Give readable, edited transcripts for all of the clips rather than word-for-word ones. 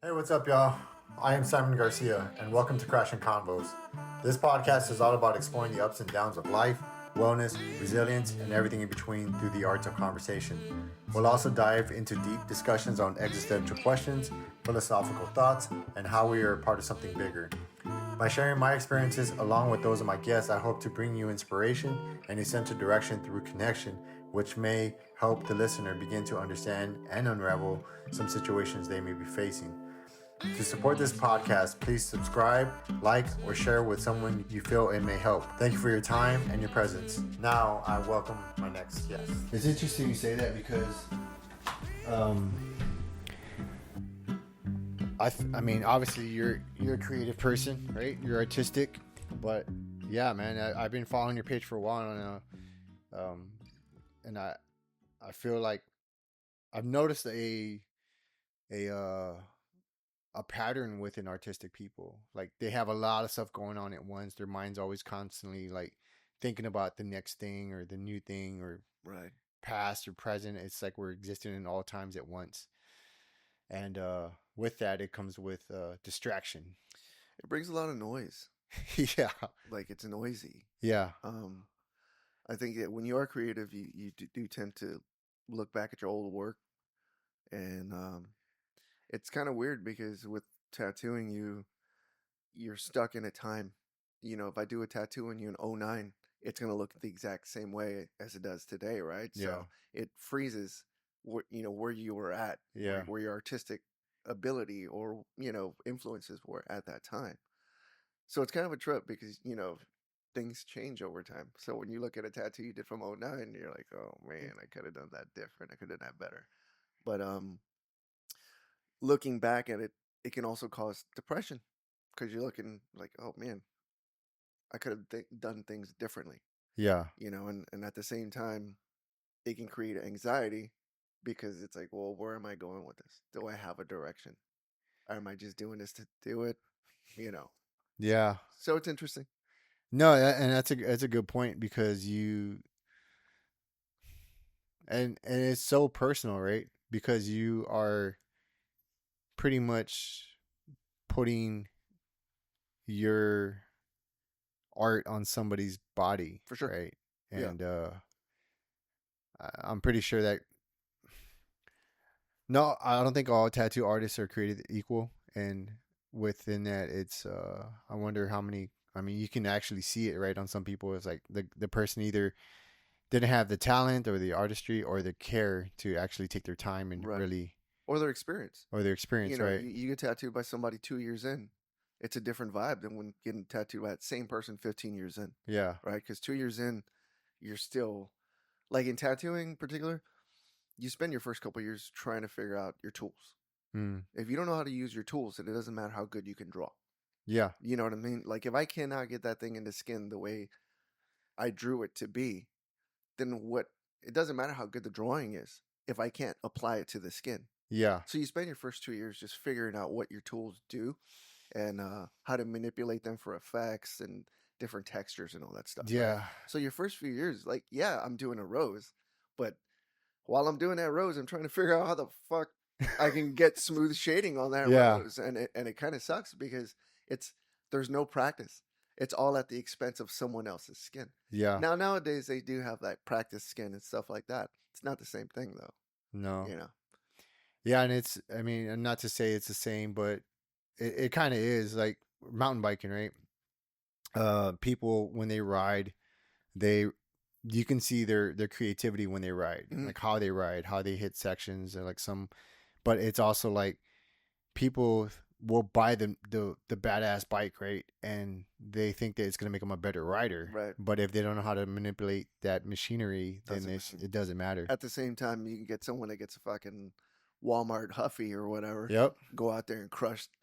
Hey, what's up, y'all? I am Simon Garcia, and welcome to Crash and Convos. This podcast is all about exploring the ups and downs of life, wellness, resilience, and everything in between through the arts of conversation. We'll also dive into deep discussions on existential questions, philosophical thoughts, and how we are part of something bigger. By sharing my experiences along with those of my guests, I hope to bring you inspiration and a sense of direction through connection, which may help the listener begin to understand and unravel some situations they may be facing. To support this podcast, please subscribe, like, or share with someone you feel it may help. Thank you for your time and your presence. Now, I welcome my next guest. It's interesting you say that because, I mean, obviously you're a creative person, right? You're artistic, but yeah, man, I've been following your page for a while now, and I feel like I've noticed a pattern within artistic people. Like they have a lot of stuff going on at once. Their mind's always constantly like thinking about the next thing or the new thing or Right. past or present. It's like we're existing in all times at once. And with that, it comes with distraction. It brings a lot of noise. Yeah. Like it's noisy. Yeah. I think that when you are creative, you do tend to look back at your old work, and it's kind of weird because with tattooing, you're stuck in a time. You know, if I do a tattoo on you in '09, it's gonna look the exact same way as it does today, right? Yeah. So it freezes, where you were at, Yeah. where your artistic ability or influences were at that time. So it's kind of a trip because things change over time. So when you look at a tattoo you did from '09, you're like, oh man, I could have done that different. I could have done that better. But looking back at it, it can also cause depression because you're looking like, oh man, I could have done things differently. Yeah. And at the same time, it can create anxiety because it's like, well, where am I going with this? Do I have a direction? Or am I just doing this to do it? Yeah. So it's interesting. No, and that's a good point because and it's so personal, right? Because you are pretty much putting your art on somebody's body, For sure. right? Yeah. And I'm pretty sure that no, I don't think all tattoo artists are created equal, and within that, it's I wonder how many. I mean, you can actually see it right on some people. It's like the person either didn't have the talent or the artistry or the care to actually take their time and Right. really Or their experience. or their experience, right? You get tattooed by somebody 2 years in. It's a different vibe than when getting tattooed by that same person 15 years in, Yeah, right? Because 2 years in, you're still, like in tattooing in particular, you spend your first couple years trying to figure out your tools. mm. If you don't know how to use your tools, then it doesn't matter how good you can draw. Yeah, You know what I mean? Like if I cannot get that thing into skin the way I drew it to be, then it doesn't matter how good the drawing is if I can't apply it to the skin. yeah, So you spend your first 2 years just figuring out what your tools do and how to manipulate them for effects and different textures and all that stuff. Right? yeah, So your first few years, like, yeah, I'm doing a rose, but while I'm doing that rose, I'm trying to figure out how the fuck I can get smooth shading on that Yeah. rose, and it kind of sucks because there's no practice. It's all at the expense of someone else's skin. yeah. Now nowadays they do have that practice skin and stuff like that. It's not the same thing though. No. You know. Yeah, and it's I mean, and not to say it's the same, but it kind of is like mountain biking, right? People when they ride, they you can see their creativity when they ride, Mhm. like how they ride, how they hit sections, and like some. But it's also like people will buy the badass bike, right? And they think that it's gonna make them a better rider, Right. But if they don't know how to manipulate that machinery, then Doesn't it doesn't matter. At the same time, you can get someone that gets a fucking Walmart Huffy or whatever. Yep. Go out there and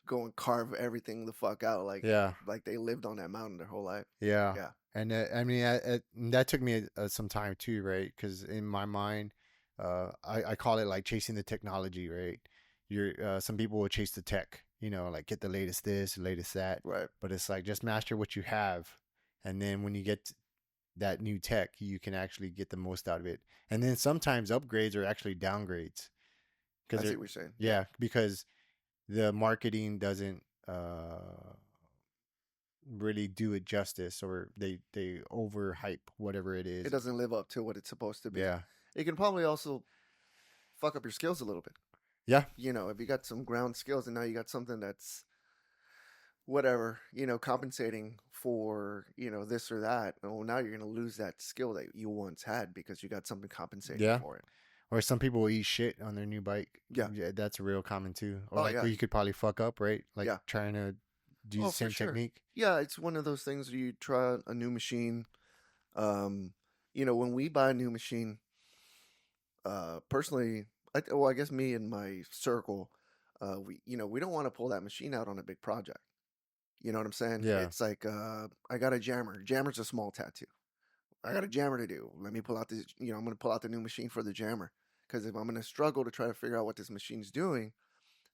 go and carve everything the fuck out, like Yeah. like they lived on that mountain their whole life. Yeah. Yeah. And I mean, that took me some time too, right? Because in my mind, I call it like chasing the technology, right? Some people will chase the tech, like get the latest this, the latest that. Right. But it's like just master what you have, and then when you get that new tech, you can actually get the most out of it. And then sometimes upgrades are actually downgrades. I see what you're saying. Yeah, because the marketing doesn't really do it justice, or they overhype whatever it It is. doesn't live up to what it's supposed to be. Yeah. It can probably also fuck up your skills a little bit. Yeah. You know, if you got some ground skills and now you got something that's whatever, you know, compensating for, you know, this or that. Oh, now you're going to lose that skill that you once had because you got something compensating Yeah. for it. Or some people will eat shit on their new bike. Yeah. That's real common too. Or Oh, like yeah. where you could probably fuck up, right? Like Yeah. trying to do Oh, the for same sure. technique. Yeah, it's one of those things where you try a new machine. You know, when we buy a new machine, personally, I guess me and my circle, we don't want to pull that machine out on a big project. You know what I'm saying? Yeah. It's like, I got a jammer. Jammer's a small tattoo. I got a jammer to do. Let me pull out this, I'm going to pull out the new machine for the jammer. Because if I'm going to struggle to try to figure out what this machine's doing,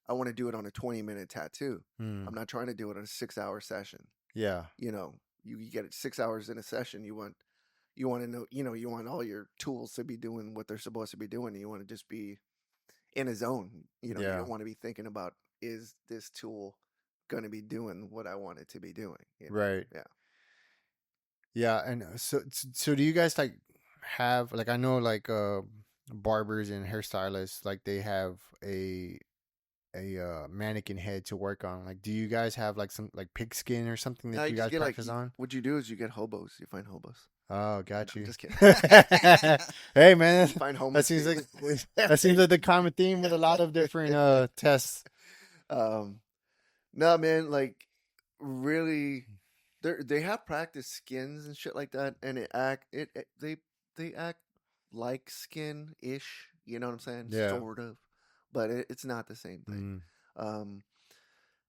I want to do it on a 20-minute tattoo. I'm not trying to do it on a 6-hour session. Yeah. You know, you get it 6 hours in a session. You want to know, you want all your tools to be doing what they're supposed to be doing. And you want to just be in a zone. You know, you don't want to be thinking about, is this tool going to be doing what I want it to be doing? You know? Right. Yeah. Yeah. And so do you guys like have, like, I know like barbers and hairstylists, like they have a mannequin head to work on. Like, do you guys have like some like pigskin or something Now that you you just guys get practice on? what you do is you get hobos. You find hobos. Oh, got No, you. I'm just kidding. Hey, man, You find that homeless seems like people. that seems like the common theme with a lot of different tests. No, man, like really, they have practice skins and shit like that, and they act like skin ish. You know what I'm saying? Yeah. Sort of, but it's not the same thing. Um,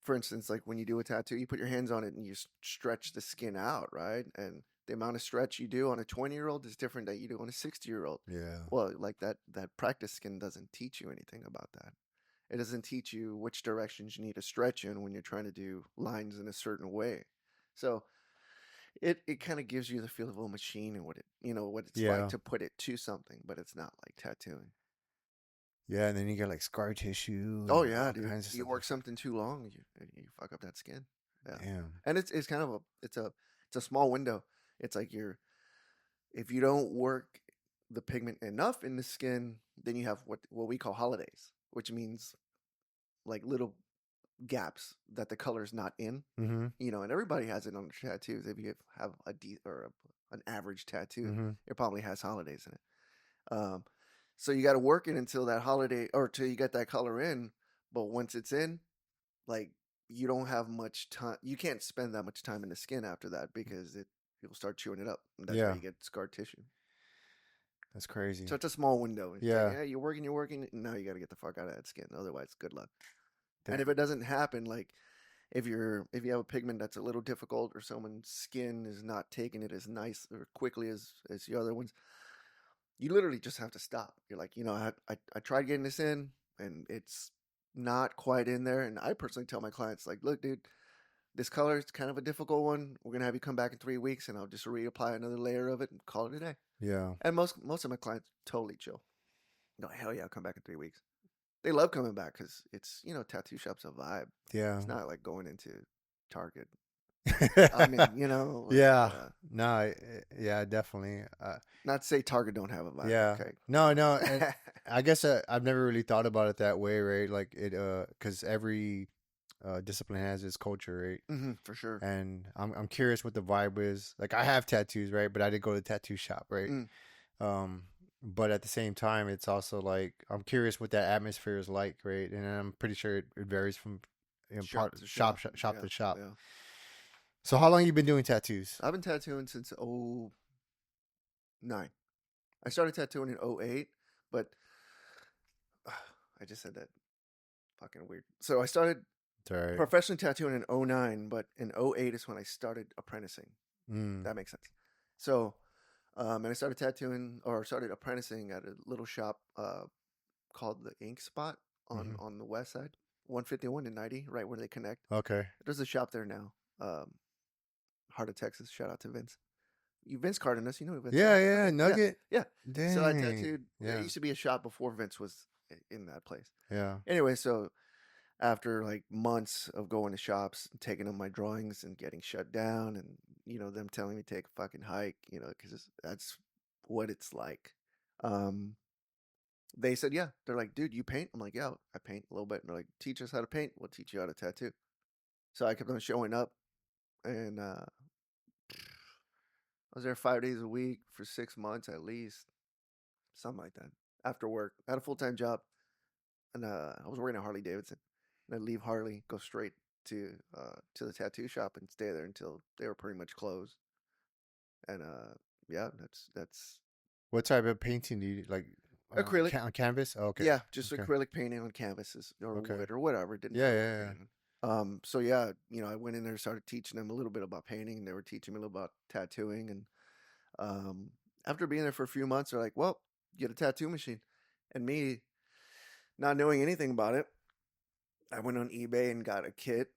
for instance, like when you do a tattoo, you put your hands on it and you stretch the skin out, right? And the amount of stretch you do on a 20-year-old is different that you do on a 60-year-old. Yeah. Well, like that practice skin doesn't teach you anything about that. It doesn't teach you which directions you need to stretch in when you're trying to do lines in a certain way. So it kind of gives you the feel of a machine and what it's Yeah. like to put it to something, but it's not like tattooing. Yeah, and then you got like scar tissue. Oh and yeah, all dude. kinds of You stuff. work something too long, you fuck up that skin. Yeah. Damn. And it's kind of it's a small window. It's like if you don't work the pigment enough in the skin, then you have what we call holidays, which means like little gaps that the color's not in. Mm-hmm. You know, and everybody has it on their tattoos. If you have an average tattoo, Mm-hmm. it probably has holidays in it. So you got to work it until that holiday or till you get that color in. But once it's in, like you don't have much time. You can't spend that much time in the skin after that because you'll start chewing it up. And that's how you get scar tissue. That's crazy. So it's a small window. It's Yeah. like, yeah, you're working. Now you got to get the fuck out of that skin. Otherwise, good luck. And if it doesn't happen, like if you have a pigment that's a little difficult or someone's skin is not taking it as nice or quickly as the other ones, you literally just have to stop. You're like, I tried getting this in and it's not quite in there. And I personally tell my clients, like, look, dude, this color is kind of a difficult one. We're gonna have you come back in 3 weeks, and I'll just reapply another layer of it and call it a day. Yeah. And most of my clients totally chill. No, hell yeah, I'll come back in 3 weeks. They love coming back because it's tattoo shop's a vibe. Yeah. It's not like going into Target. I mean, yeah. No. Yeah. Definitely. Not to say Target don't have a vibe. Yeah. Okay. No. And I guess I've never really thought about it that way, right? Like it, because every discipline has its culture, right? For sure. And I'm curious what the vibe is. Like I have tattoos, right? But I did go to the tattoo shop, right? But at the same time, it's also like I'm curious what that atmosphere is like, right? And I'm pretty sure it varies from shop to shop. Yeah. So how long you been doing tattoos? I've been tattooing since 2009. I started tattooing in 2008, but I just said that fucking weird. So I started professionally tattooing in 2009, but in 2008 is when I started apprenticing. That makes sense. So, and I started started apprenticing at a little shop called the Ink Spot on the west side, 151 and 90, right where they connect. Okay. There's a shop there now. Heart of Texas. Shout out to Vince. Vince Cardenas, you know Vince. Yeah, Nugget. Yeah. Dang. So I tattooed. Yeah. It used to be a shop before Vince was in that place. Yeah. Anyway, so after like months of going to shops and taking them my drawings and getting shut down, and them telling me to take a fucking hike, because that's what it's like. Um, they said, yeah, they're like, dude, you paint? I'm like, yeah, I paint a little bit. And they're like, teach us how to paint. We'll teach you how to tattoo. So I kept on showing up, and I was there 5 days a week for 6 months at least, something like that. After work, I had a full time job, and I was working at Harley Davidson. And I'd leave Harley, go straight to the tattoo shop, and stay there until they were pretty much closed. And yeah, that's What type of painting do you like? acrylic. On canvas? Oh, okay. Yeah, just Okay. acrylic painting on canvases or Okay. wood or whatever. It didn't Yeah, matter yeah, what yeah. painting. So yeah, I went in there and started teaching them a little bit about painting, and they were teaching me a little about tattooing. And after being there for a few months, they're like, "Well, get a tattoo machine." And me, not knowing anything about it, I went on eBay and got a kit,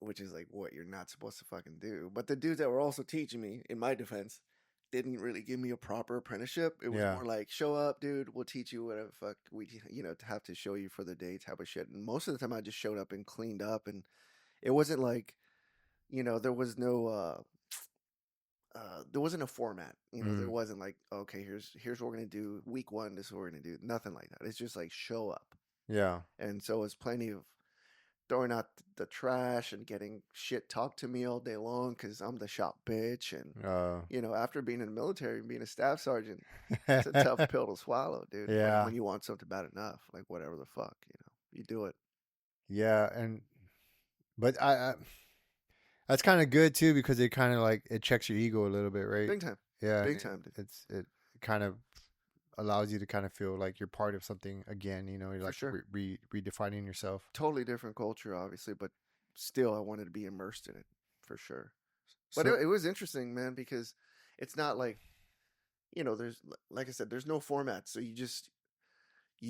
which is like what you're not supposed to fucking do. But the dudes that were also teaching me, in my defense, didn't really give me a proper apprenticeship. It was Yeah. more like, show up, dude. We'll teach you whatever fuck we, have to show you for the day type of shit. And most of the time, I just showed up and cleaned up, and it wasn't like, there was no, there wasn't a format. There wasn't like, okay, here's what we're gonna do. Week 1, this is what we're gonna do. Nothing like that. It's just like show up. Yeah. And so it's plenty of throwing out the trash and getting shit talked to me all day long because I'm the shop bitch. And after being in the military and being a staff sergeant, it's a tough pill to swallow, dude. Yeah. When you want something bad enough, like whatever the fuck, you do it. Yeah, but I that's kind of good too because it kind of like it checks your ego a little bit, right? Big time. Yeah, Big time, dude. it kind of allows you to kind of feel like you're part of something again. You're For like sure. redefining yourself. Totally different culture, obviously, but still, I wanted to be immersed in it for sure. But So it was interesting, man, because it's not like, there's, like I said, there's no format. So you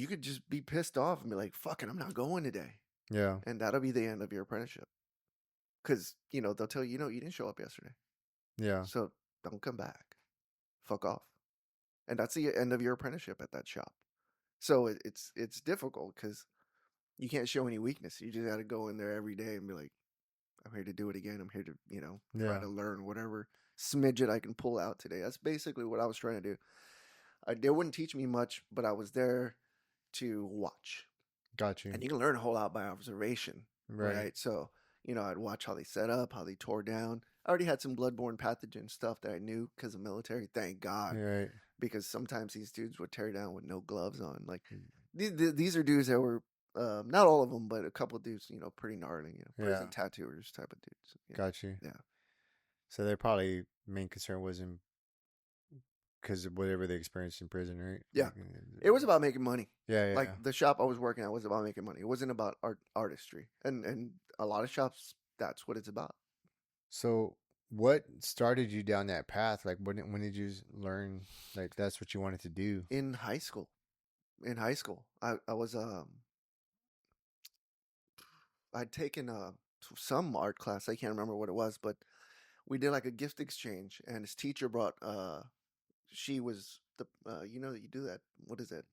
could just be pissed off and be like, fuck it, I'm not going today. yeah, And that'll be the end of your apprenticeship. Because, they'll tell you, you didn't show up yesterday. yeah, So don't come back. Fuck off. And that's the end of your apprenticeship at that shop. So it's difficult because you can't show any weakness. You just got to go in there every day and be like, I'm here to do it again. I'm here to, try yeah. to learn whatever smidget I can pull out today. That's basically what I was trying to do. They wouldn't teach me much, but I was there to watch. Got you. And you can learn a whole lot by observation, Right. right? So, I'd watch how they set up, how they tore down. I already had some bloodborne pathogen stuff that I knew because of military. Thank God. Right. Because sometimes these dudes would tear down with no gloves on. Like, these are dudes that were, not all of them, but a couple of dudes, pretty gnarly, prison tattooers type of dudes. Got you. Yeah. So their probably main concern wasn't because of whatever they experienced in prison, right? Yeah. Like, It was about making money. yeah. Like the shop I was working at was about making money. It wasn't about artistry. And a lot of shops, that's what it's about. So what started you down that path? Like when did you learn like that's what you wanted to do? In high school. I was I'd taken some art class. I can't remember what it was, but we did like a gift exchange, and his teacher brought she was the you do that, what is it,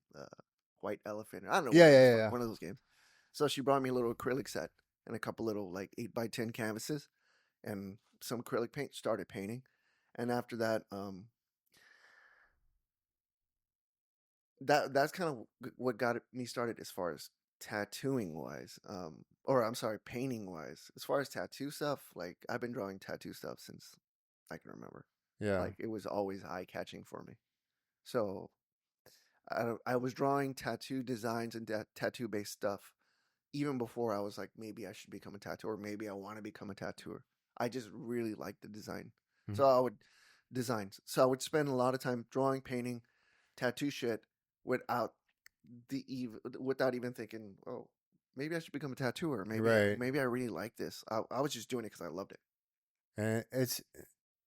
white elephant, I don't know, Yeah. one of those games. So she brought me a little acrylic set and a couple little like 8x10 canvases and some acrylic paint. Started painting, and after that that's kind of what got me started as far as tattooing wise, or I'm sorry, painting wise. As far as tattoo stuff, like I've been drawing tattoo stuff since I can remember. Yeah. Like it was always eye catching for me. So I was drawing tattoo designs and tattoo based stuff even before I was like, maybe I should become a tattooer. Maybe I want to become a tattooer. I just really liked the design. Mhm. So I would So I would spend a lot of time drawing, painting, tattoo shit without without even thinking, oh, maybe I should become a tattooer. Maybe I really like this. I was just doing it because I loved it. And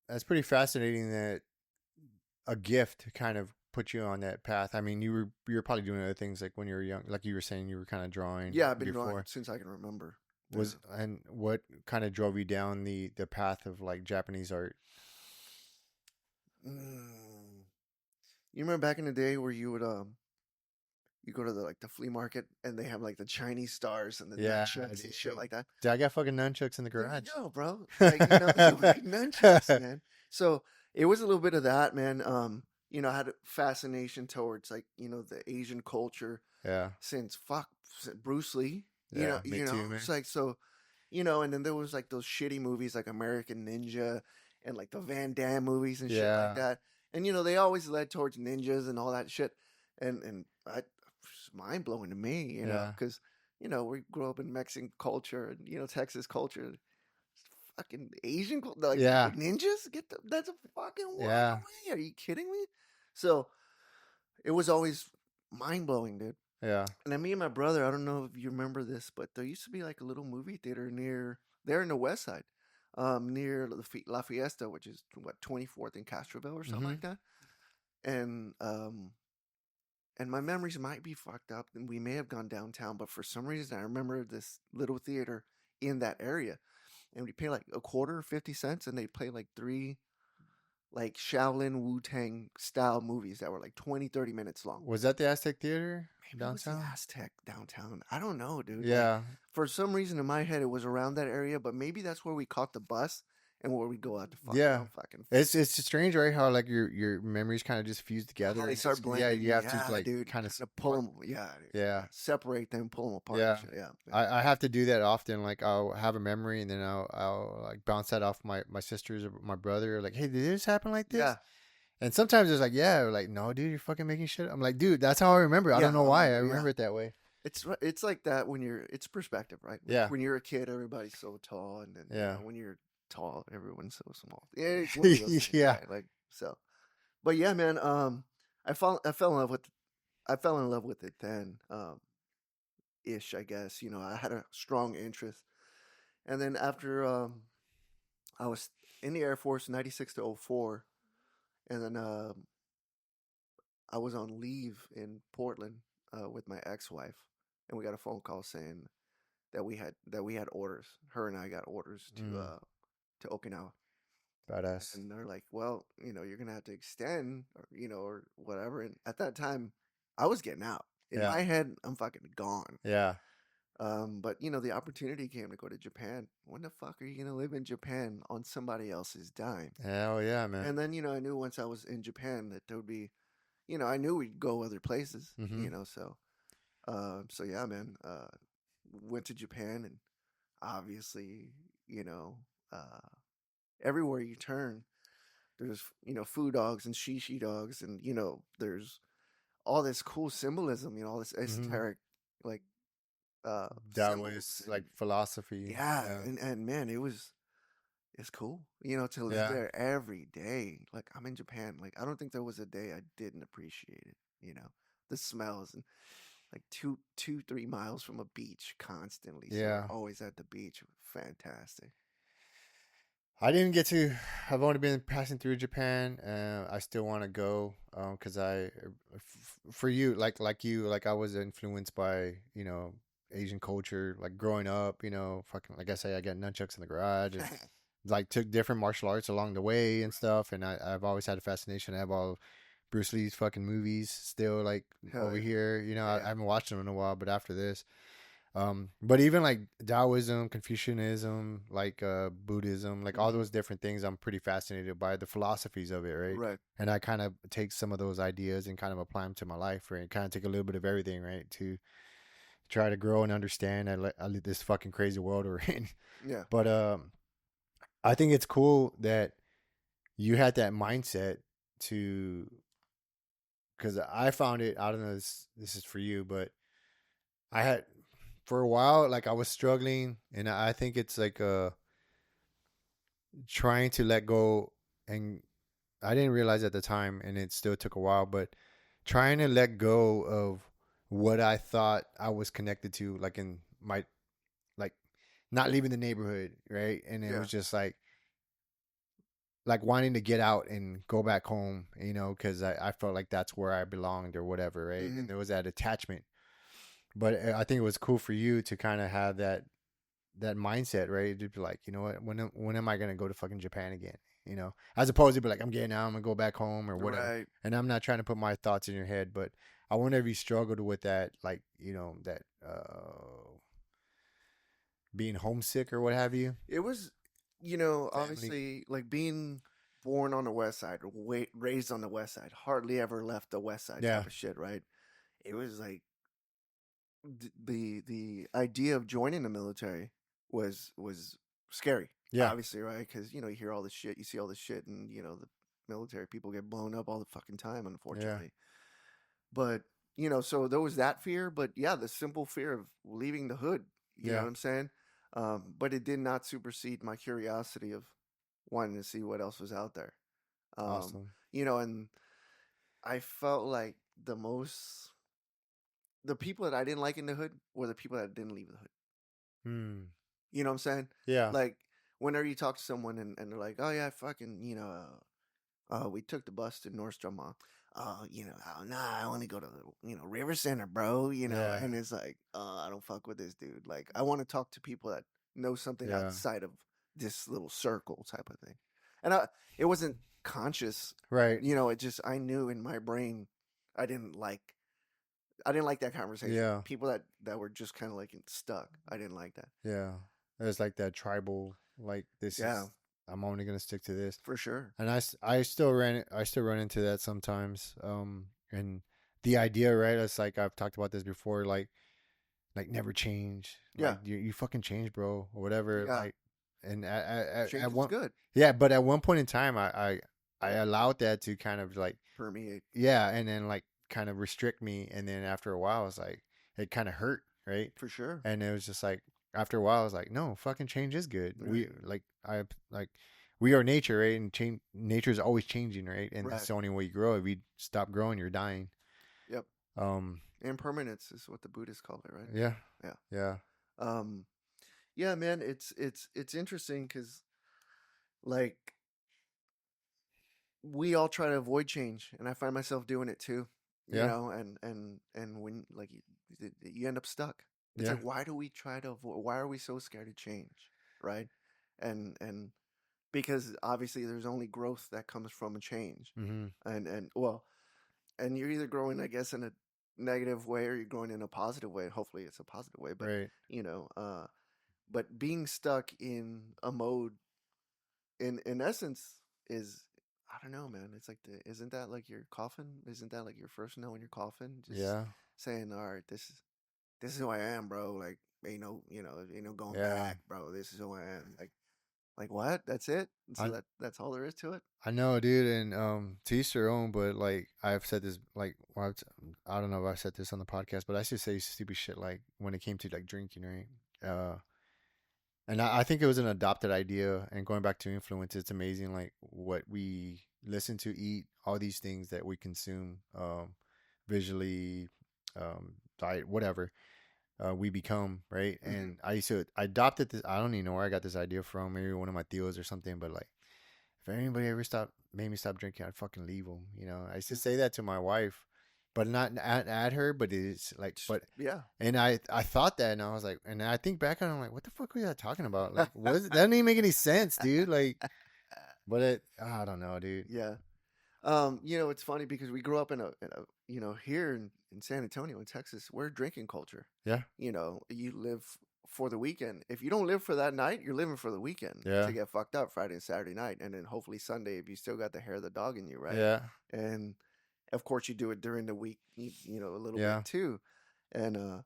that's pretty fascinating that a gift kind of put you on that path. I mean, you were probably doing other things like when you were young, like you were saying you were kind of drawing. Yeah, I've been before. drawing since I can remember. And what kind of drove you down the path of like Japanese art? You remember back in the day where you would you go to the flea market and they have like the Chinese stars and the Yeah, nunchucks and shit like that. dude, I got fucking nunchucks in the There you garage. go, bro. Like, nunchucks, man. So it was a little bit of that, man. I had a fascination towards like, the Asian culture Yeah, since Bruce Lee. yeah, me too, man. It's like so, and then there was like those shitty movies like American Ninja and like the Van Damme movies and shit like Yeah, that. And they always led towards ninjas and all that shit. And it's mind blowing to me, yeah, because we grew up in Mexican culture and Texas culture. Fucking Asian, like yeah, ninjas. That's a fucking world yeah, away. Are you kidding me? So it was always mind blowing, dude. yeah. And then me and my brother, I don't know if you remember this, but there used to be like a little movie theater near there in the West Side, near La Fiesta, which is what 24th in Castroville or something Mm-hmm. like that. And my memories might be fucked up, and we may have gone downtown, but for some reason I remember this little theater in that area, and we pay like a quarter, 50 cents, and they play like three like Shaolin Wu Tang style movies that were like 20, 30 minutes long. Was that the Aztec Theater Maybe it was the downtown? Aztec downtown. I don't know, dude. Like, Yeah, for some reason in my head, it was around that area, but maybe that's where we caught the bus and where we go out to yeah. fucking. It's strange, right? How like your memories kind of just fuse together. How they And start yeah, blending. you have Yeah, to like dude. kind of Pull them. Yeah. Yeah, Separate them, pull them apart. yeah. And shit. Yeah. I have to do that often. Like I'll have a memory and then I'll like bounce that off my sisters or my brother. Like, hey, did this happen like this? Yeah. And sometimes it's like, yeah, like no, dude, you're fucking making shit. I'm like, dude, that's how I remember. I Yeah. don't know why I Yeah. remember it that way. It's like that when it's perspective, right? Like, Yeah. when you're a kid, everybody's so tall, and then Yeah. when you're tall, everyone's so small. Yeah. It's one of those things, Yeah. right? Like so. But yeah, man. I fell in love with it then. Ish, I guess. I had a strong interest, and then after I was in the Air Force, 96 to 04, and then I was on leave in Portland with my ex-wife, and we got a phone call saying that we had orders. Her and I got orders to Okinawa, Badass. and they're like, "Well, you're gonna have to extend, or whatever." And at that time, I was getting out. In Yeah. my head, I'm fucking gone. Yeah. But the opportunity came to go to Japan. When the fuck are you gonna live in Japan on somebody else's dime? Hell yeah, man. And then I knew once I was in Japan that there would be, I knew we'd go other places. Mhm. So yeah, man. Went to Japan, and obviously, uh, everywhere you turn, there's food dogs and shishi dogs, and there's all this cool symbolism, all this esoteric like symbols Taoist like philosophy. yeah, and man, it's cool, to live Yeah. there every day. Like I'm in Japan, like I don't think there was a day I didn't appreciate it. The smells and like 3 miles from a beach constantly. So Yeah. we're always at the beach. Fantastic. I didn't get to. I've only been passing through Japan. I still want to go because for you, like you, like I was influenced by Asian culture, like growing up. Fucking like I say, I got nunchucks in the garage and like took different martial arts along the way and stuff. And I've always had a fascination. I have all Bruce Lee's fucking movies still like Hell over yeah. here. I Yeah. haven't watched them in a while, but after this. But even like Taoism, Confucianism, like Buddhism, like all those different things, I'm pretty fascinated by the philosophies of it, right? Right. And I kind of take some of those ideas and kind of apply them to my life, right? Kind of take a little bit of everything, right, to try to grow and understand this fucking crazy world we're in. Yeah. But I think it's cool that you had that mindset to, because I found it. I don't know. This is for you, but I had. For a while, like I was struggling, and I think it's like trying to let go, and I didn't realize at the time, and it still took a while, but trying to let go of what I thought I was connected to, like in my, like not leaving the neighborhood, right? And it was just like wanting to get out and go back home, because I felt like that's where I belonged or whatever, right? Mhm. And there was that attachment. But I think it was cool for you to kind of have that mindset, right? To be like, you know what, when am I gonna go to fucking Japan again? As opposed to be like, I'm getting out, I'm gonna go back home or whatever. Right. And I'm not trying to put my thoughts in your head, but I wonder if you struggled with that, like, that being homesick or what have you. It was, Family. obviously, like being born on the West Side, or raised on the West Side, hardly ever left the West Side Yeah. type of shit, right? It was like the idea of joining the military was scary, Yeah. obviously, right? Because you hear all this shit, you see all this shit, and the military people get blown up all the fucking time, Yeah. unfortunately. But so there was that fear, but yeah, the simple fear of leaving the hood. You know Yeah. what I'm saying? But it did not supersede my curiosity of wanting to see what else was out there. Awesome. And I felt like the people that I didn't like in the hood were the people that didn't leave the hood. Hmm. You know what I'm saying? Yeah. Like whenever you talk to someone and they're like, "Oh yeah, fucking, we took the bus to Nordstrom. Oh, nah, I want to go to the, River Center, bro. Yeah. And it's like, I don't fuck with this dude. Like, I want to talk to people that know something Yeah. outside of this little circle type of thing. And it wasn't conscious, Right. It just I knew in my brain, I didn't like, I didn't like that conversation. Yeah. People that were just kind of like stuck. I didn't like that. Yeah. There's like that tribal, like, this Yeah, is, I'm only gonna stick to this. for sure. And I still run into that sometimes. And the idea, right? It's like I've talked about this before, like never change. Yeah, Like you fucking change, bro, or whatever. yeah. Like, and at Change is one, good. yeah, but at one point in time, I allowed that to kind of like, Permeate. yeah, and then like kind of restrict me, and then after a while, it's like it kind of hurt, right? For sure. And it was just like after a while, I was like, no, fucking change is good. Right. We are nature, right? And change, nature is always changing, right? And Right. that's the only way you grow. If you stop growing, you're dying. Yep. Um, Impermanence is what the Buddhists call it, right? yeah, Yeah. yeah, Um, yeah, man, it's interesting because like we all try to avoid change, and I find myself doing it too. yeah, And when like you end up stuck. It's yeah. like why do we try to avoid? Why are we so scared to change, right? And because obviously there's only growth that comes from a change, Mm-hmm. and well, and you're either growing, I guess, in a negative way or you're growing in a positive way. Hopefully, it's a positive way, but Right. you know, uh, but being stuck in a mode, in essence, is I don't know, man. It's like isn't that like your coffin? Isn't that like your first nail in your coffin? Just Yeah, saying, all right, this is who I am, bro. Like ain't no going yeah. back, bro. This is who I am. Like what? That's it. So I that's all there is to it. I know, dude, and to each their own. But like I've said this, like I don't know if I said this on the podcast, but I used to say stupid shit like when it came to like drinking, right? And I think it was an adopted idea. And going back to influence, it's amazing, like what we listen to, eat, all these things that we consume, visually, diet, whatever, we become, right? Mm-hmm. And I adopted this. I don't even know where I got this idea from. Maybe one of my theos or something. But like, if anybody ever made me stop drinking, I'd fucking leave them. I used to say that to my wife, but not at her. But it's like, but Yeah. and I thought that, and I was like, and I think back on, it, I'm like, what the fuck were you talking about? Like, that doesn't even make any sense, dude. Like, but I don't know, dude. Yeah. It's funny because we grew up in a here in San Antonio, in Texas, we're a drinking culture. Yeah, You live for the weekend. If you don't live for that night, you're living for the weekend yeah, to get fucked up Friday and Saturday night, and then hopefully Sunday if you still got the hair of the dog in you, right? yeah, And of course you do it during the week, a little yeah, bit too. And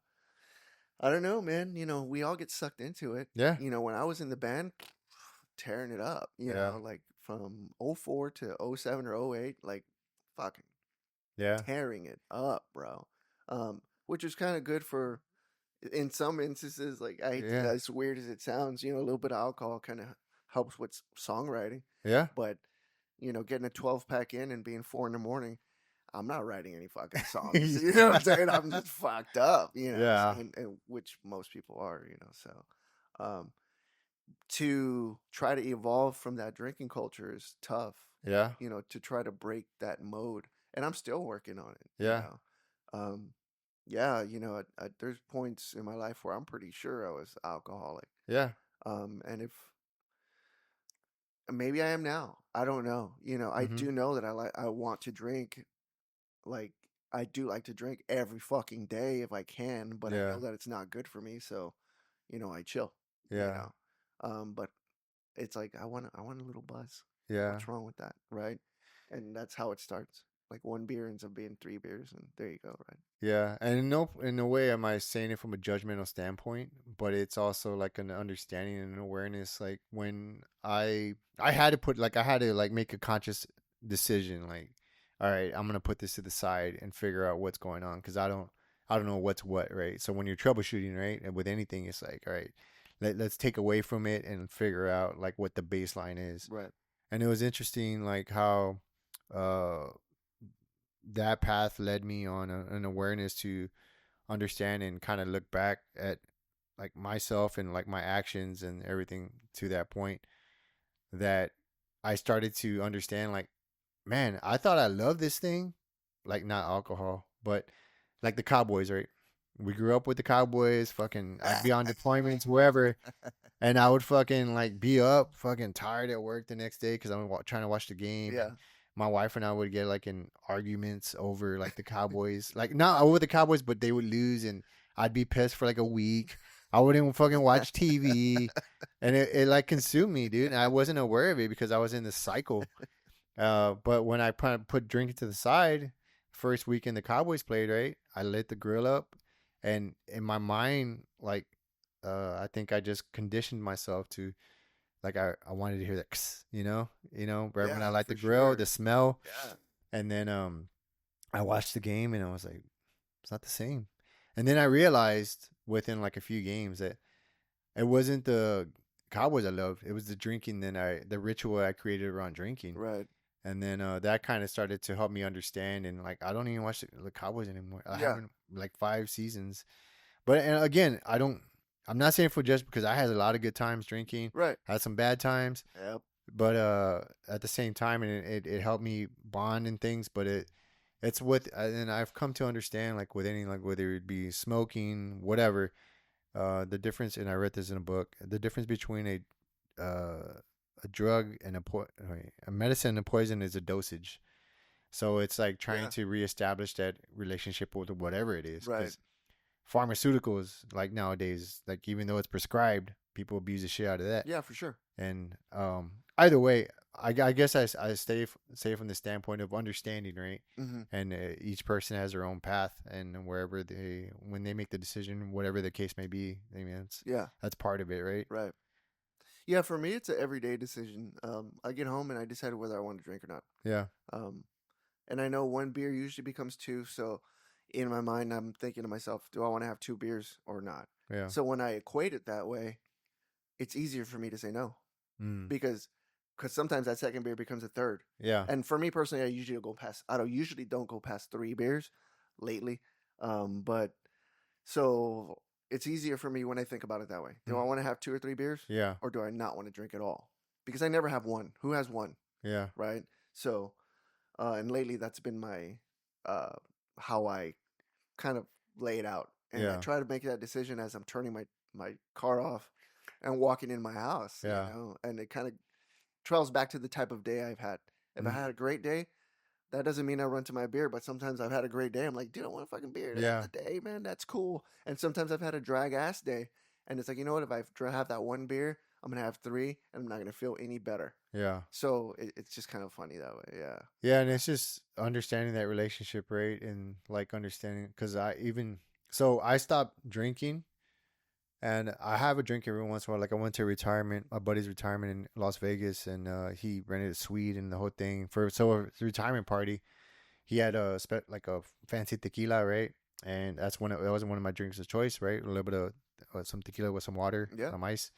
I don't know, man. We all get sucked into it. yeah, When I was in the band, tearing it up, yeah, like from '04 to '07 or '08, like fucking yeah, tearing it up, bro. Which is kind of good for, in some instances, like yeah, as weird as it sounds, a little bit of alcohol kind of helps with songwriting. yeah, But, getting a 12 pack in and being 4 in the morning, I'm not writing any fucking songs. yeah, You know what I'm saying? I'm just fucked up, yeah, and which most people are, so. Um, to try to evolve from that drinking culture is tough, yeah, to try to break that mode. And I'm still working on it, yeah, Um, yeah, there's points in my life where I'm pretty sure I was alcoholic. yeah, And if maybe I am now, I don't know. I mm-hmm. do know that I want to drink. Like I do like to drink every fucking day if I can, but I Yeah. know that it's not good for me, so I chill. You Yeah. know, but it's like I want a little buzz. Yeah. What's wrong with that, right? And that's how it starts. Like one beer ends up being 3 beers, and there you go, right? Yeah, and no, in a way, am I saying it from a judgmental standpoint, but it's also like an understanding and an awareness. Like when I had to put like I had to like make a conscious decision. Like, all right, I'm gonna put this to the side and figure out what's going on because I don't know what's what, right? So when you're troubleshooting, right, and with anything, it's like, all right, let's take away from it and figure out like what the baseline is. Right. And it was interesting, like how uh that path led me on an awareness to understand and kind of look back at like myself and like my actions and everything to that point that I started to understand like, man, I thought I loved this thing, like not alcohol, but like the Cowboys, right? We grew up with the Cowboys, fucking I'd be on deployments wherever, and I would fucking like be up fucking tired at work the next day because I'm trying to watch the game. Yeah. And my wife and I would get like in arguments over like the Cowboys, like not over the Cowboys, but they would lose and I'd be pissed for like a week. I wouldn't fucking watch TV, and it like consumed me, dude. And I wasn't aware of it because I was in this cycle. But when I put drinking to the side, first weekend the Cowboys played, right? I lit the grill up, and in my mind, like, I think I just conditioned myself to like I wanted to hear that, right when I Yeah, light the for grill, the sure. smell, Yeah. and then I watched the game and I was like, it's not the same. And then I realized within like a few games that it wasn't the Cowboys I loved; it was the drinking. Then the ritual I created around drinking. Right. And then that kind of started to help me understand. And like, I don't even watch the Cowboys anymore. I Yeah. haven't like 5 seasons. But and again, I'm not saying for just because I had a lot of good times drinking, Right. had some bad times. Yep. But at the same time, and it helped me bond and things. But it's with, and I've come to understand like with any, like whether it be smoking, whatever, the difference. And I read this in a book. The difference between a drug and a medicine and a poison is a dosage. So it's like trying Yeah. to reestablish that relationship with whatever it is. Right. Because pharmaceuticals, like nowadays, like even though it's prescribed, people abuse the shit out of that. Yeah, for sure. And either way, I guess I stay from the standpoint of understanding, right? Mm-hmm. And each person has their own path, and wherever when they make the decision, whatever the case may be, I mean, Yeah. that's part of it, right? Right. Yeah, for me, it's an everyday decision. I get home and I decide whether I want to drink or not. Yeah. And I know one beer usually becomes two. So in my mind, I'm thinking to myself, do I want to have 2 beers or not? Yeah. So when I equate it that way, it's easier for me to say no Mm. because sometimes that second beer becomes a third. Yeah. And for me personally, I don't go past 3 beers lately. But so it's easier for me when I think about it that way. Do I want to have 2 or 3 beers? Yeah. Or do I not want to drink at all? Because I never have one. Who has one? Yeah. Right? So, and lately that's been my, how I kind of lay it out. And I Yeah. try to make that decision as I'm turning my car off and walking in my house, Yeah. and it kind of trails back to the type of day I've had. If I had a great day, that doesn't mean I run to my beer, but sometimes I've had a great day. I'm like, dude, I want a fucking beer. Yeah. That's the day, man. That's cool. And sometimes I've had a drag ass day, and it's like, you know what? If I have that one beer, I'm gonna have 3, and I'm not gonna feel any better. Yeah. So it's just kind of funny that way. Yeah. Yeah, and it's just understanding that relationship, right? And like understanding, because I stopped drinking, and I have a drink every once in a while. Like I went to my buddy's retirement in Las Vegas, and he rented a suite and the whole thing for a retirement party. He had like a fancy tequila, right? And that wasn't one of my drinks of choice, right? A little bit of some tequila with some water, Yeah. some ice.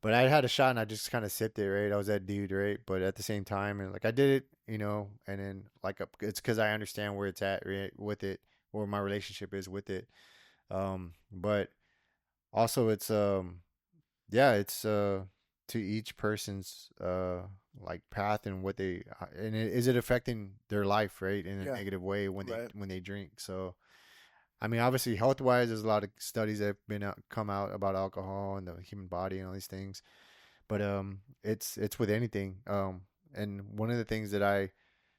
But I had a shot and I just kind of sipped it, right? I was that dude, right? But at the same time, and like I did it, and then like it's because I understand where it's at, right? With it, where my relationship is with it. But also it's yeah, it's to each person's like path and what they is it affecting their life, right, in a negative way when they drink. So I mean, obviously, health wise, there's a lot of studies that have come out about alcohol and the human body and all these things. But it's with anything. And one of the things that I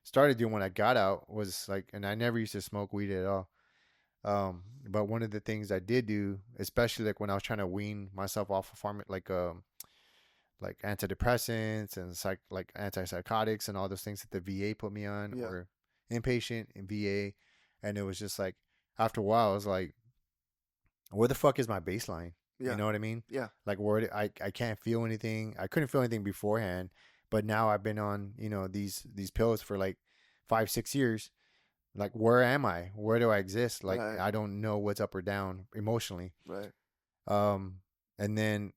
started doing when I got out was like, and I never used to smoke weed at all. But one of the things I did do, especially like when I was trying to wean myself off of like antidepressants and like antipsychotics and all those things that the VA put me on, Yeah. or inpatient in VA, and it was just like after a while, I was like, where the fuck is my baseline? You Yeah. know what I mean? Yeah. Like I can't feel anything. I couldn't feel anything beforehand, but now I've been on these pills for like 5 6 years. Like, where am I? Where do I exist? Like, Right. I don't know what's up or down emotionally. Right. Um, and then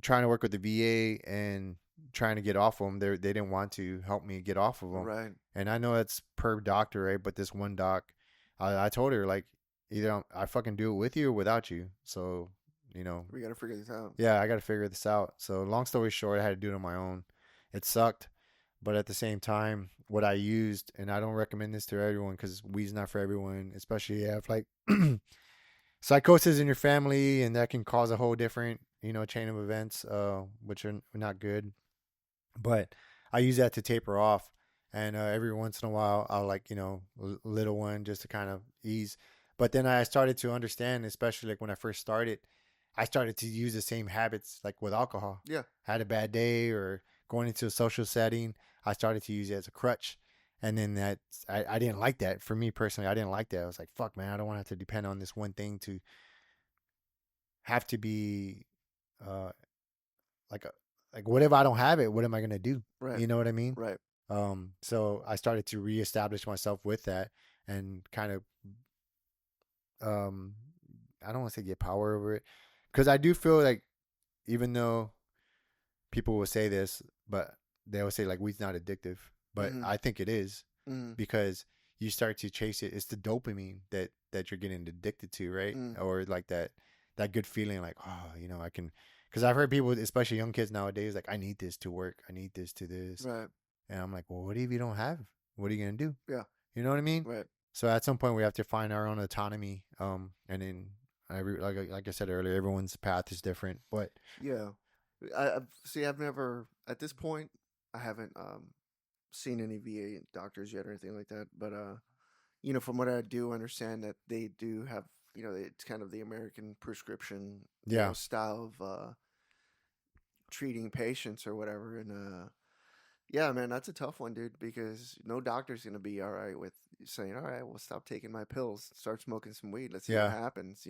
trying to work with the VA and trying to get off of them, they didn't want to help me get off of them. Right. And I know that's per doctor, right? But this one doc, I told her like, either I fucking do it with you or without you. So, We gotta figure this out. yeah, I got to figure this out. So, long story short, I had to do it on my own. It sucked, but at the same time, what I used, and I don't recommend this to everyone because weed's not for everyone, especially if you have like psychosis in your family, and that can cause a whole different, chain of events, which are not good. But I use that to taper off, and every once in a while, I'll like, little one just to kind of ease. But then I started to understand, especially like when I first started, I started to use the same habits like with alcohol. Yeah. Had a bad day or going into a social setting, I started to use it as a crutch. And then I didn't like that. For me personally, I didn't like that. I was like, fuck, man, I don't want to have to depend on this one thing to have to be uh, like like what if I don't have it? What am I gonna do? Right. You know what I mean? Right. So I started to reestablish myself with that and kind of um, I don't want to say get power over it, because I do feel like, even though people will say this, but they will say like weed's not addictive, but Mm-hmm. I think it is, Mm-hmm. because you start to chase it. It's the dopamine that you're getting addicted to, right? Mm. Or like that good feeling, like, oh, I can. Because I've heard people, especially young kids nowadays, like, I need this to work. I need this to this. Right. And I'm like, well, what if you don't have? What are you gonna do? Yeah. You know what I mean? Right. So at some point we have to find our own autonomy. And then like I said earlier, everyone's path is different. But Yeah. I've never at this point I haven't seen any VA doctors yet or anything like that. But from what I do understand, that they do have, it's kind of the American prescription, yeah, style of treating patients or whatever. And yeah, man, that's a tough one, dude, because no doctor's gonna be all right with saying, all right, well, stop taking my pills, start smoking some weed, let's see what yeah, happens,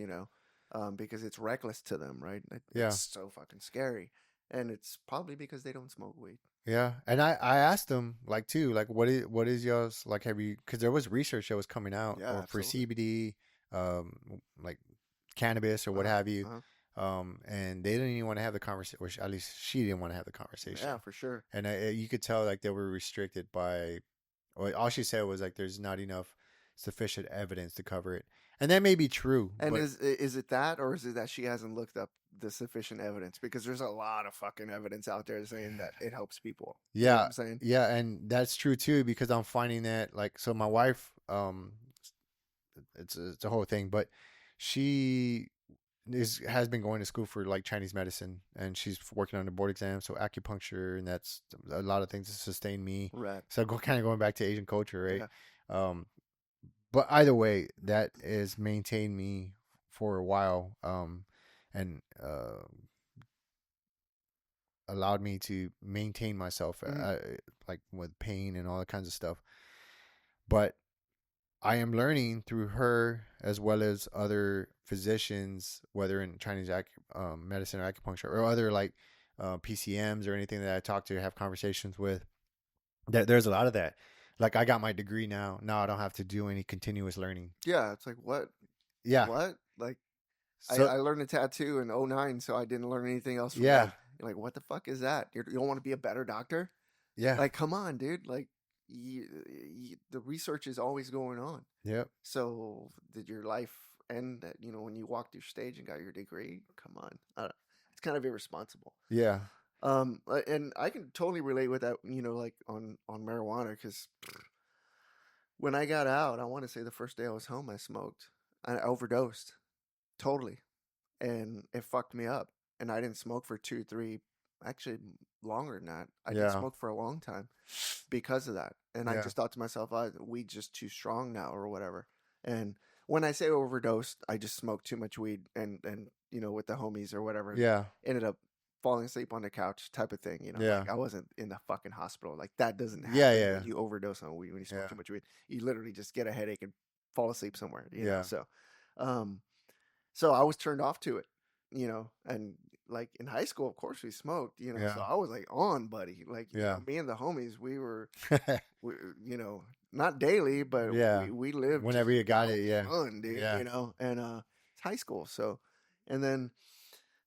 because it's reckless to them, right? yeah. It's so fucking scary, and it's probably because they don't smoke weed. Yeah, and I asked them like too, like what is yours, like, have you, because there was research that was coming out Yeah, or for absolutely. CBD, like cannabis or what Uh-huh. have you, Uh-huh. and they didn't even want to have the conversation, or at least she didn't want to have the Yeah, conversation, for sure. and you could tell like they were restricted by, or all she said was like there's not enough sufficient evidence to cover it, and that may be true, And but is it that, or is it that she hasn't looked up the sufficient evidence? Because there's a lot of fucking evidence out there saying that it helps people. You know what yeah, I'm saying? yeah, and that's true too, because I'm finding that, like, so my wife, it's a whole thing, but she has been going to school for like Chinese medicine, and she's working on the board exam, so acupuncture, and that's a lot of things to sustain me. Right. So kind of going back to Asian culture, right? Yeah. Um, but either way, that has maintained me for a while, and allowed me to maintain myself, Hmm. like with pain and all that kinds of stuff. But I am learning through her, as well as other physicians, whether in Chinese medicine or acupuncture or other like PCMs or anything that I talk to, have conversations with, that there's a lot of that. Like, I got my degree now. Now I don't have to do any continuous learning. Yeah, it's like what? Yeah. What? Like So I learned a tattoo in '09, so I didn't learn anything else from yeah, that. You're like, what the fuck is that? You don't want to be a better doctor? yeah, Like, come on, dude. Like, the research is always going on. yep, So, did your life end at, when you walked your stage and got your degree? Come on. It's kind of irresponsible. yeah, And I can totally relate with that, like on marijuana, because when I got out, I want to say the first day I was home, I smoked. I overdosed totally, and it fucked me up. And I didn't smoke for 2, 3. actually longer than that. I did Yeah. smoke for a long time because of that. And I Yeah. just thought to myself, weed just too strong now or whatever. And when I say overdosed, I just smoked too much weed and with the homies or whatever, Yeah. ended up falling asleep on the couch type of thing. Yeah. Like I wasn't in the fucking hospital. Like that doesn't happen Yeah. when you overdose on weed, when you smoke Yeah. too much weed. You literally just get a headache and fall asleep somewhere, Yeah. So, so I was turned off to it, and like in high school, of course we smoked, Yeah. so I was like on, buddy. Like, Yeah. me and the homies, we, not daily, but Yeah. we lived Whenever you got it, yeah. fun, dude, Yeah. and it's high school. So, and then,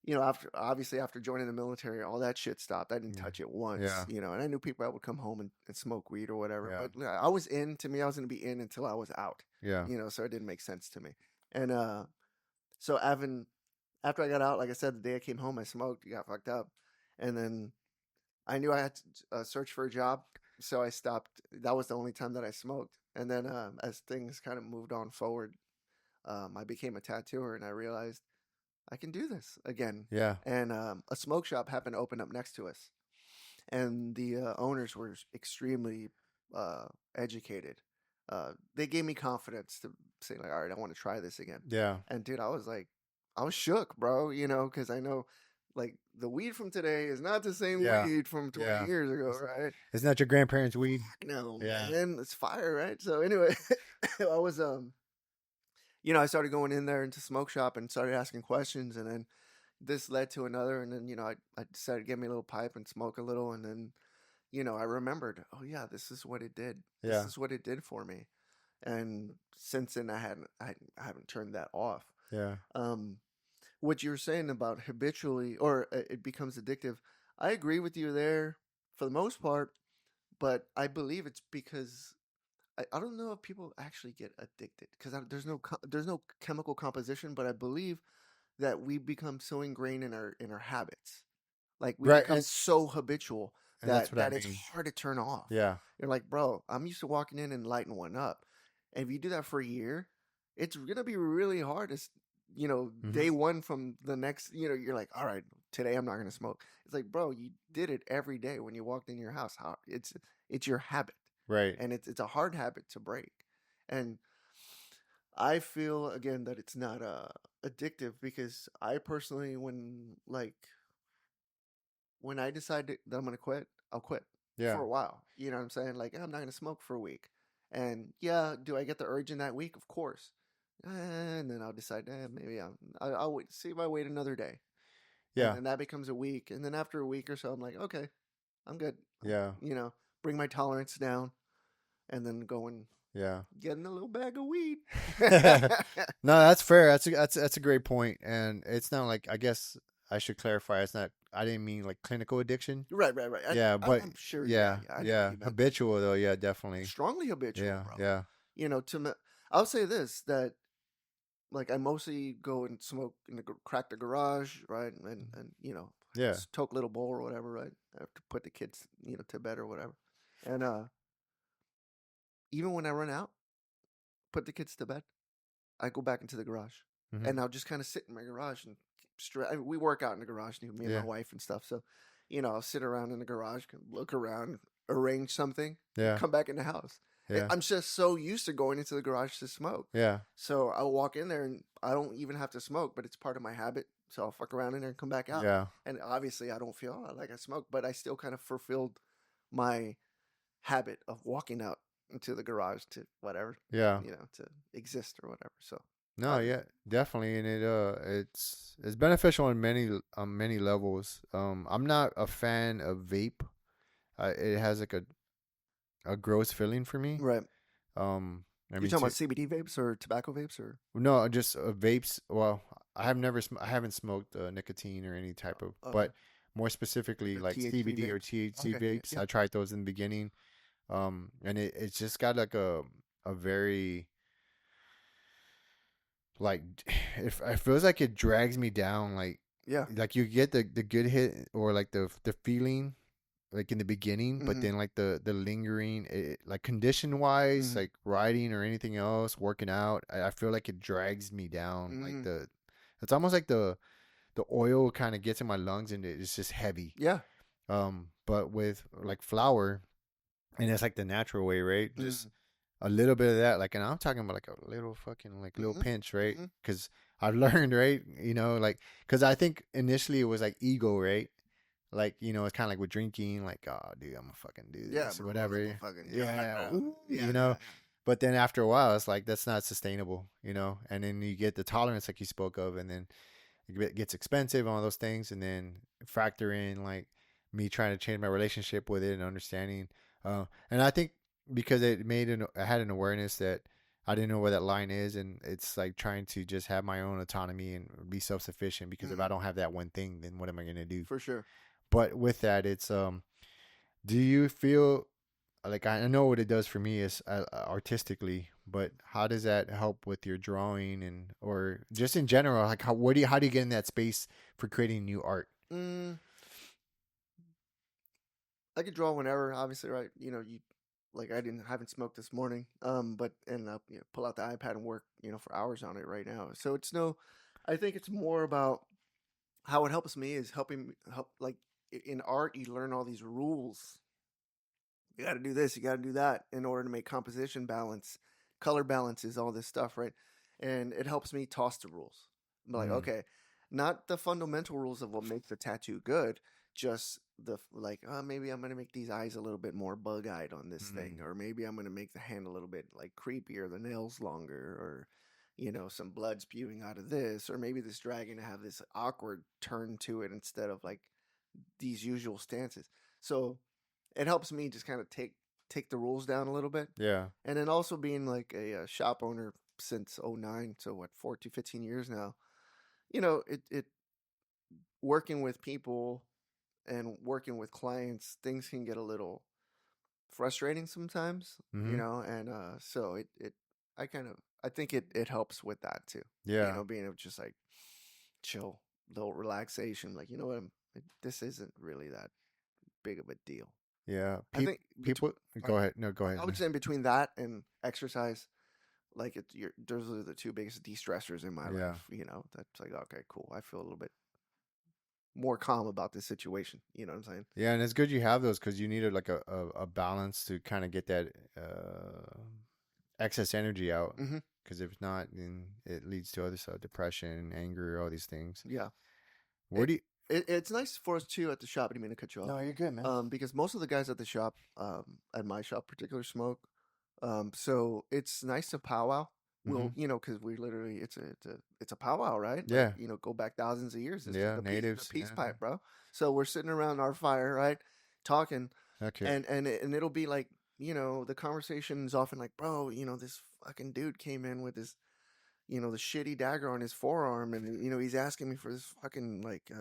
after joining the military, all that shit stopped. I didn't touch it once, Yeah. and I knew people that would come home and smoke weed or whatever, Yeah. but I was to me, I was going to be in until I was out, Yeah. so it didn't make sense to me. And, so after I got out, like I said, the day I came home, I smoked, got fucked up. And then I knew I had to search for a job. So I stopped. That was the only time that I smoked. And then as things kind of moved on forward, I became a tattooer and I realized I can do this again. Yeah. And a smoke shop happened to open up next to us. And the owners were extremely educated. They gave me confidence to say, like, all right, I want to try this again. Yeah. And dude, I was shook, bro, because I know, like, the weed from today is not the same weed from 20 years ago, right? Isn't that your grandparents' weed? No, Yeah. man, it's fire, right? So anyway, I was, I started going in there into smoke shop and started asking questions, and then this led to another, and then, I decided to get me a little pipe and smoke a little, and then, I remembered, oh yeah, this is what it did. Yeah. This is what it did for me. And since then I haven't turned that off. Yeah. What you were saying about habitually, or it becomes addictive, I agree with you there for the most part, but I believe it's because I don't know if people actually get addicted because there's no chemical composition, but I believe that we become so ingrained in our habits, like we become so habitual that it's hard to turn off. Yeah. You're like, bro, I'm used to walking in and lighting one up, and if you do that for a year, it's gonna be really hard to day one from the next, you're like, all right, today I'm not going to smoke. It's like, bro, you did it every day when you walked in your house. It's your habit. Right. And it's a hard habit to break. And I feel, again, that it's not addictive because I personally, when I decide that I'm going to quit, I'll quit for a while. You know what I'm saying? Like, I'm not going to smoke for a week. And yeah, do I get the urge in that week? Of course. And then I'll decide, maybe I'll wait, see if I wait another day. Yeah. And then that becomes a week. And then after a week or so, I'm like, okay, I'm good. Yeah. Bring my tolerance down and then go and getting a little bag of weed. No, that's fair. That's a great point. And it's not like, I guess I should clarify. It's not, I didn't mean like clinical addiction. Right. But I'm sure. Yeah. Habitual though. Yeah, definitely. Strongly habitual. Yeah. Bro. Yeah. I'll say this, that like I mostly go and smoke in crack the garage, right? And toke little bowl or whatever, right? I have to put the kids, to bed or whatever. And even when I run out, put the kids to bed, I go back into the garage. And I'll just kind of sit in my garage and we work out in the garage, me and my wife and stuff. So, I'll sit around in the garage, look around, arrange something, come back in the house. Yeah. I'm just so used to going into the garage to smoke. Yeah. So I'll walk in there and I don't even have to smoke, but it's part of my habit. So I'll fuck around in there and come back out. Yeah. And obviously I don't feel like I smoke, but I still kind of fulfilled my habit of walking out into the garage to whatever. Yeah. To exist or whatever. So. No, yeah, definitely, and it's beneficial on many levels. I'm not a fan of vape. It has like a gross feeling for me. Right. You talking about CBD vapes or tobacco vapes or? No, just vapes. Well, I haven't smoked nicotine or any type of, but more specifically like CBD vapes. Or THC vapes. Yeah. I tried those in the beginning, and it's just got like a very like it feels like it drags me down. Like like you get the good hit or like the feeling. Like in the beginning, but then like the lingering, like condition wise, like riding or anything else, working out, I feel like it drags me down. Like it's almost like the the oil kind of gets in my lungs and it's just heavy. Yeah. But with like flour, and it's like the natural way, right? Just Mm. a little bit of that, like, and I'm talking about like a little fucking like little Mm-hmm. pinch, right? Mm-hmm. Because I've learned, right? Like, because I think initially it was like ego, right? Like, it's kind of like with drinking, like, oh, dude, I'm gonna fucking do Yeah, this, or bro. I'm whatever. a fucking Yeah, ooh, yeah, yeah. But then after a while, it's like that's not sustainable, And then you get the tolerance, like you spoke of, and then it gets expensive, all those things, and then factor in like me trying to change my relationship with it and understanding. And I think because I had an awareness that I didn't know where that line is, and it's like trying to just have my own autonomy and be self sufficient. Because if I don't have that one thing, then what am I gonna do? For sure. But with that, it's do you feel like I know what it does for me is artistically, but how does that help with your drawing and or just in general? Like how do you get in that space for creating new art? Mm, I could draw whenever, obviously, right? You like I haven't smoked this morning, but end up pull out the iPad and work for hours on it right now. So it's no, I think it's more about how it helps me is help like in art you learn all these rules. You got to do this, you got to do that in order to make composition balance, color balances, all this stuff, right? And it helps me toss the rules. I'm like, Mm. okay, not the fundamental rules of what makes the tattoo good, just the like, maybe I'm gonna make these eyes a little bit more bug-eyed on this thing, Mm. or maybe I'm gonna make the hand a little bit like creepier, the nails longer, or some blood spewing out of this, or maybe this dragon have this awkward turn to it instead of like these usual stances. So it helps me just kind of take the rules down a little bit. Yeah. And then also being like a shop owner since '09, so what, 14 15 years now. It working with people and working with clients, things can get a little frustrating sometimes, Mm-hmm. and so it I think it helps with that too. Yeah. Being able to just like chill, little relaxation, like, this isn't really that big of a deal. Yeah. I think People. Go ahead. No, go ahead. I would say between that and exercise, like those are the two biggest de-stressors in my Yeah. life. That's like, okay, cool. I feel a little bit more calm about this situation. You know what I'm saying? Yeah, and it's good you have those because you need a balance to kind of get that excess energy out. Mm-hmm. Because if not, then it leads to other stuff, depression, anger, all these things. Yeah. Where do you? It's nice for us too at the shop. I didn't mean to cut you off. No, you're good, man. Because most of the guys at the shop, at my shop, particular smoke. So it's nice to powwow. Well, Mm-hmm. because we literally it's a powwow, right? Yeah. Like, go back thousands of years. It's Yeah, the natives. peace Yeah. pipe, bro. So we're sitting around our fire, right, talking, Okay. and it'll be like, the conversation is often like, bro, this fucking dude came in with this, the shitty dagger on his forearm, and he's asking me for this fucking like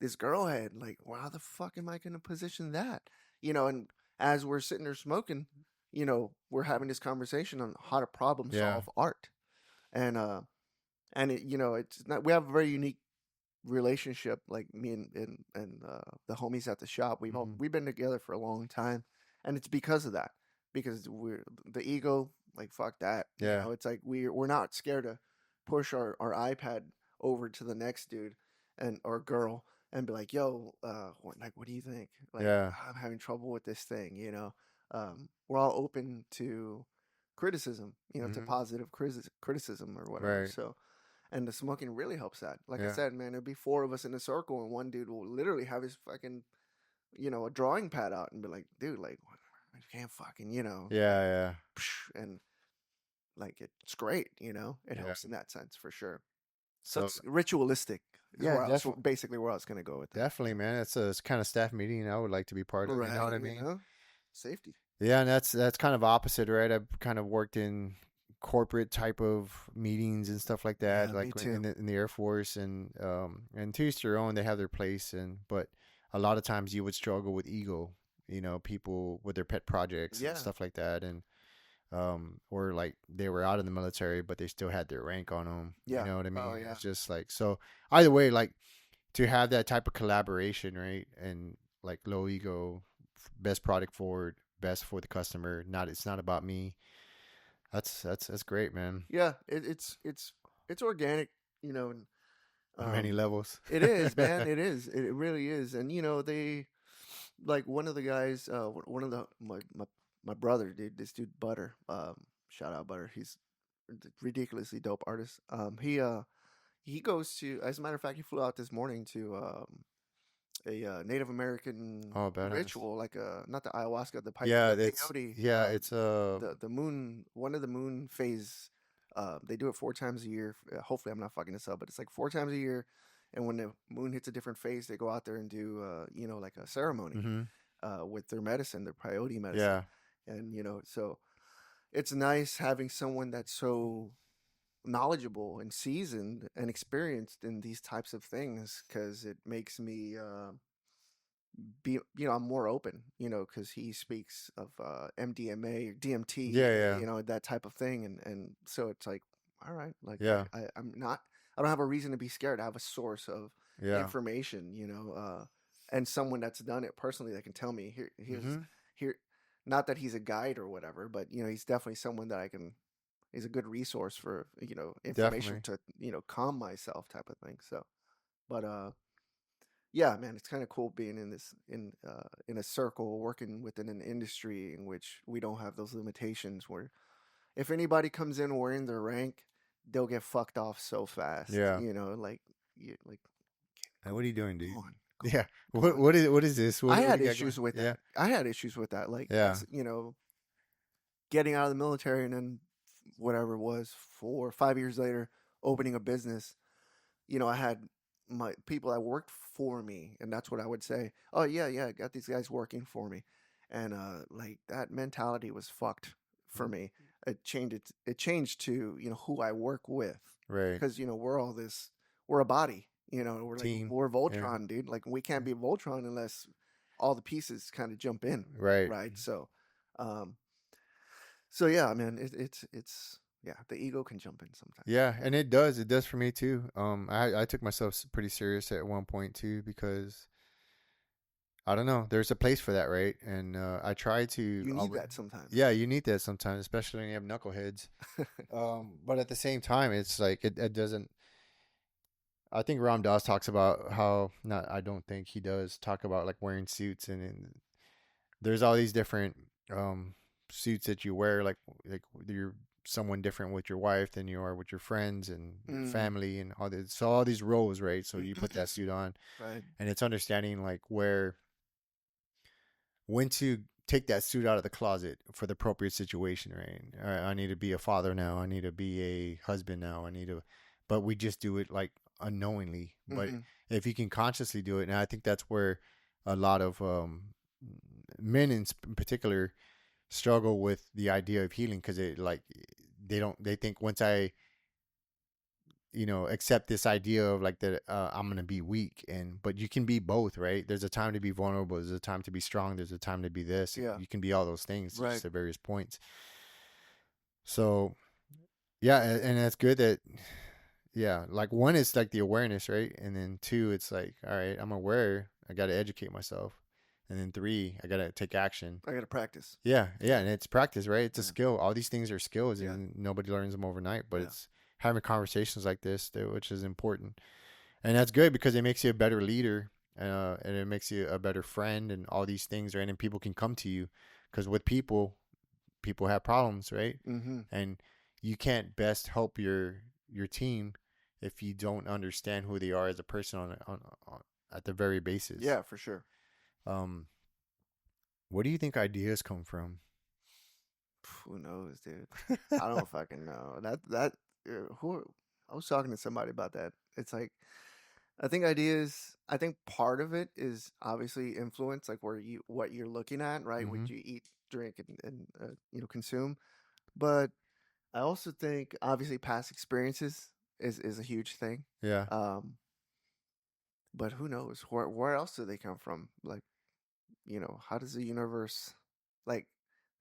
this girl head. Like, well, how the fuck am I gonna position that? And as we're sitting there smoking, we're having this conversation on how to problem Yeah. solve art, and it's not. We have a very unique relationship, like me and the homies at the shop. Mhm. We've been together for a long time, and it's because of that. Because we're the ego, like, fuck that. Yeah. It's like we're not scared to push our iPad over to the next dude and or girl and be like, yo, what do you think? Like, Yeah. I'm having trouble with this thing. We're all open to criticism, to Mhm. positive criticism or whatever. Right. So, and the smoking really helps that. Like I Yeah. said, man, it'd be four of us in a circle, and one dude will literally have his fucking, a drawing pad out and be like, dude, like, I can't fucking, Yeah. Yeah. and like it's great, it Yeah. helps in that sense for sure. So So it's ritualistic. Is yeah, basically where I was gonna go with that. definitely, man. It's kind of staff meeting I would like to be part of. You know what I Right, mean? safety. Yeah, and that's kind of opposite, right? I've kind of worked in corporate type of meetings and stuff like that, Yeah, me like too. in the Air Force, and to each their own. They have their place, but a lot of times you would struggle with ego, people with their pet projects and Yeah, stuff like that, and or like they were out in the military, but they still had their rank on them. You yeah. know what I Oh mean? yeah. It's just like so. Either way, like to have that type of collaboration, right? And like low ego, best product forward, best for the customer. It's not about me. That's great, man. Yeah, it's organic, and On many levels. It is, man. It is. It really is. And they like one of the guys, one of the my brother, dude. This dude Butter. Shout out Butter. He's a ridiculously dope artist. He goes to. As a matter of fact, he flew out this morning to a Native American Oh, badass. ritual, like not the ayahuasca, Yeah, the it's peyote, yeah, it's the moon, one of the moon phase. They do it 4 times a year. Hopefully, I'm not fucking this up, but it's like 4 times a year. And when the moon hits a different phase, they go out there and do, like a ceremony mm-hmm. with their medicine, their peyote medicine. Yeah. And so it's nice having someone that's so knowledgeable and seasoned and experienced in these types of things, because it makes me be I'm more open, because he speaks of MDMA or DMT, Yeah, yeah. that type of thing, and so it's like, all right, like Yeah. I don't have a reason to be scared. I have a source of Yeah. information, and someone that's done it personally that can tell me here's Mm-hmm. here. Not that he's a guide or whatever, but he's definitely someone that he's a good resource for information Definitely. to calm myself, type of thing. So, but yeah, man, it's kind of cool being in a circle, working within an industry in which we don't have those limitations. Where if anybody comes in wearing their rank, they'll get fucked off so fast. Yeah. Like Hey, what are you doing, dude? come on. Yeah. Come What on. what is this? I What had do you got issues going? with Yeah. that. I had issues with that. Like, Yeah. getting out of the military and then whatever it was, 4 or 5 years later, opening a business. I had my people that worked for me, and that's what I would say. Oh yeah, I got these guys working for me, and like that mentality was fucked for me. It changed. It changed to who I work with, Right. because we're all this. We're a body. We're Team. we're Yeah. Voltron, dude. Like we can't be Voltron unless all the pieces kind of jump in, Right. right? So, so yeah, man, it's yeah, the ego can jump in sometimes. Yeah, and it does. It does for me too. I took myself pretty serious at one point too, because I don't know. There's a place for that, right? And I try to. You need that sometimes. Yeah, you need that sometimes, especially when you have knuckleheads. But at the same time, it's like it doesn't. I think Ram Dass talks about how not. I don't think he does talk about like wearing suits, and there's all these different suits that you wear, like you're someone different with your wife than you are with your friends and your family and all this. So all these roles, right? So you put that suit on, Right. and it's understanding like when to take that suit out of the closet for the appropriate situation, right? All right, I need to be a father now. I need to be a husband now. But we just do it like unknowingly. But if you can consciously do it, and I think that's where a lot of men in particular struggle with the idea of healing, because they think once I accept this idea of like that I'm gonna be weak, but you can be both, right? There's a time to be vulnerable, there's a time to be strong, there's a time to be this. Yeah. You can be all those things, right, just at various points. So yeah, and that's good that like one is like the awareness, right? And then 2, it's like, all right, I'm aware, I got to educate myself. And then 3, I got to take action. I got to practice. Yeah, and it's practice, right? It's a skill. All these things are skills, and nobody learns them overnight. But it's having conversations like this, which is important. And that's good because it makes you a better leader, and it makes you a better friend, and all these things, right? And people can come to you, because with people have problems, right? And you can't best help your team if you don't understand who they are as a person on at the very basis. Yeah, for sure. Where do you think ideas come from? Who knows, dude? I don't fucking know. I was talking to somebody about that. It's like, I think part of it is obviously influence, like what you're looking at, right? What you eat, drink, and consume. But I also think obviously past experiences is a huge thing. Yeah. But who knows? Where else do they come from? Like, how does the universe, like,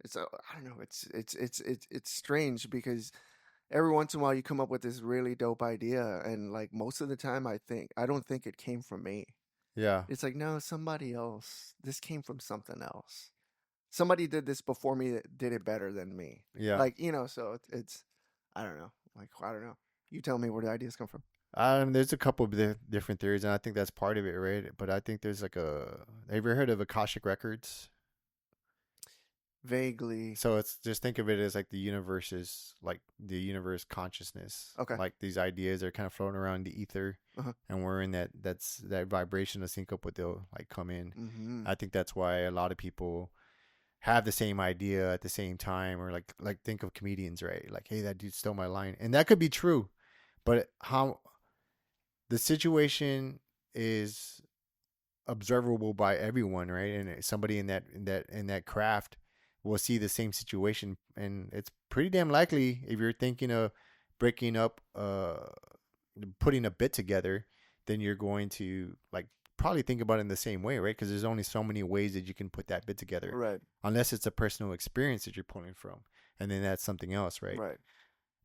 I don't know. It's strange, because every once in a while you come up with this really dope idea, and like most of the time I don't think it came from me. Yeah. It's like, no, somebody else. This came from something else. Somebody did this before me that did it better than me. Yeah. Like, so it's I don't know. Like, I don't know. You tell me where the ideas come from. There's a couple of different theories, and I think that's part of it, right? But I think there's like a. Have you ever heard of Akashic Records? Vaguely. So it's just think of it as like the universe is like the universe consciousness. Okay. Like these ideas are kind of floating around the ether, and we're in that vibration to sync up with they'll like come in. Mm-hmm. I think that's why a lot of people have the same idea at the same time, or like think of comedians, right? Like, hey, that dude stole my line, and that could be true, but how the situation is observable by everyone, right? And somebody in that craft will see the same situation, and it's pretty damn likely if you're thinking of breaking up, putting a bit together, then you're going to like probably think about it in the same way, right? Because there's only so many ways that you can put that bit together, Right. Unless it's a personal experience that you're pulling from, and then that's something else, right? Right.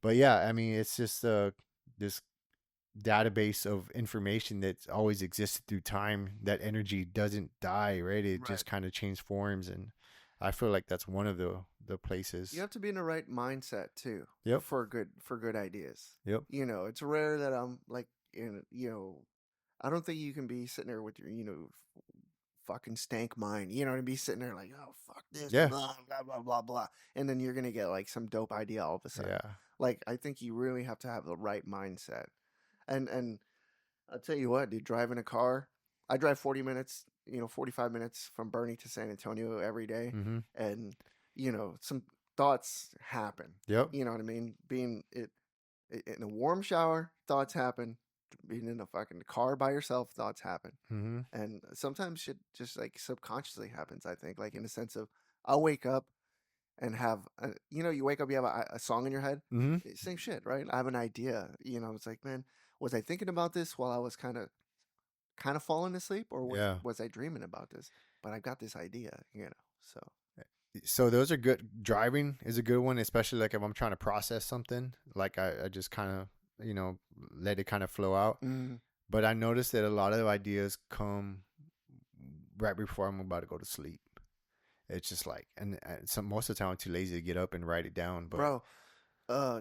But yeah, I mean, it's just this database of information that's always existed through time. That energy doesn't die, right? It just kind of changes forms, and I feel like that's one of the places. You have to be in the right mindset too. Yep. For good ideas. Yep. You know, it's rare that I'm like I don't think you can be sitting there with your fucking stank mind. You know, to be sitting there like, oh fuck this, Yeah. blah blah blah blah blah, and then you're gonna get like some dope idea all of a sudden. Yeah. Like I think you really have to have the right mindset. And I'll tell you what, dude, driving a car, I drive 40 minutes, 45 minutes from Bernie to San Antonio every day. Mm-hmm. And, some thoughts happen. Yep. You know what I mean? Being in a warm shower, thoughts happen. Being in a fucking car by yourself, thoughts happen. Mm-hmm. And sometimes shit just like subconsciously happens, I think, like in the sense of I'll wake up and have, you wake up, you have a song in your head. Mm-hmm. Same shit, right? I have an idea. It's like, man, was I thinking about this while I was kind of falling asleep, or was I dreaming about this? But I got this idea, so. So those are good. Driving is a good one, especially like if I'm trying to process something. Like I just kind of, let it kind of flow out. Mm-hmm. But I noticed that a lot of ideas come right before I'm about to go to sleep. It's just like, and most of the time I'm too lazy to get up and write it down. But bro,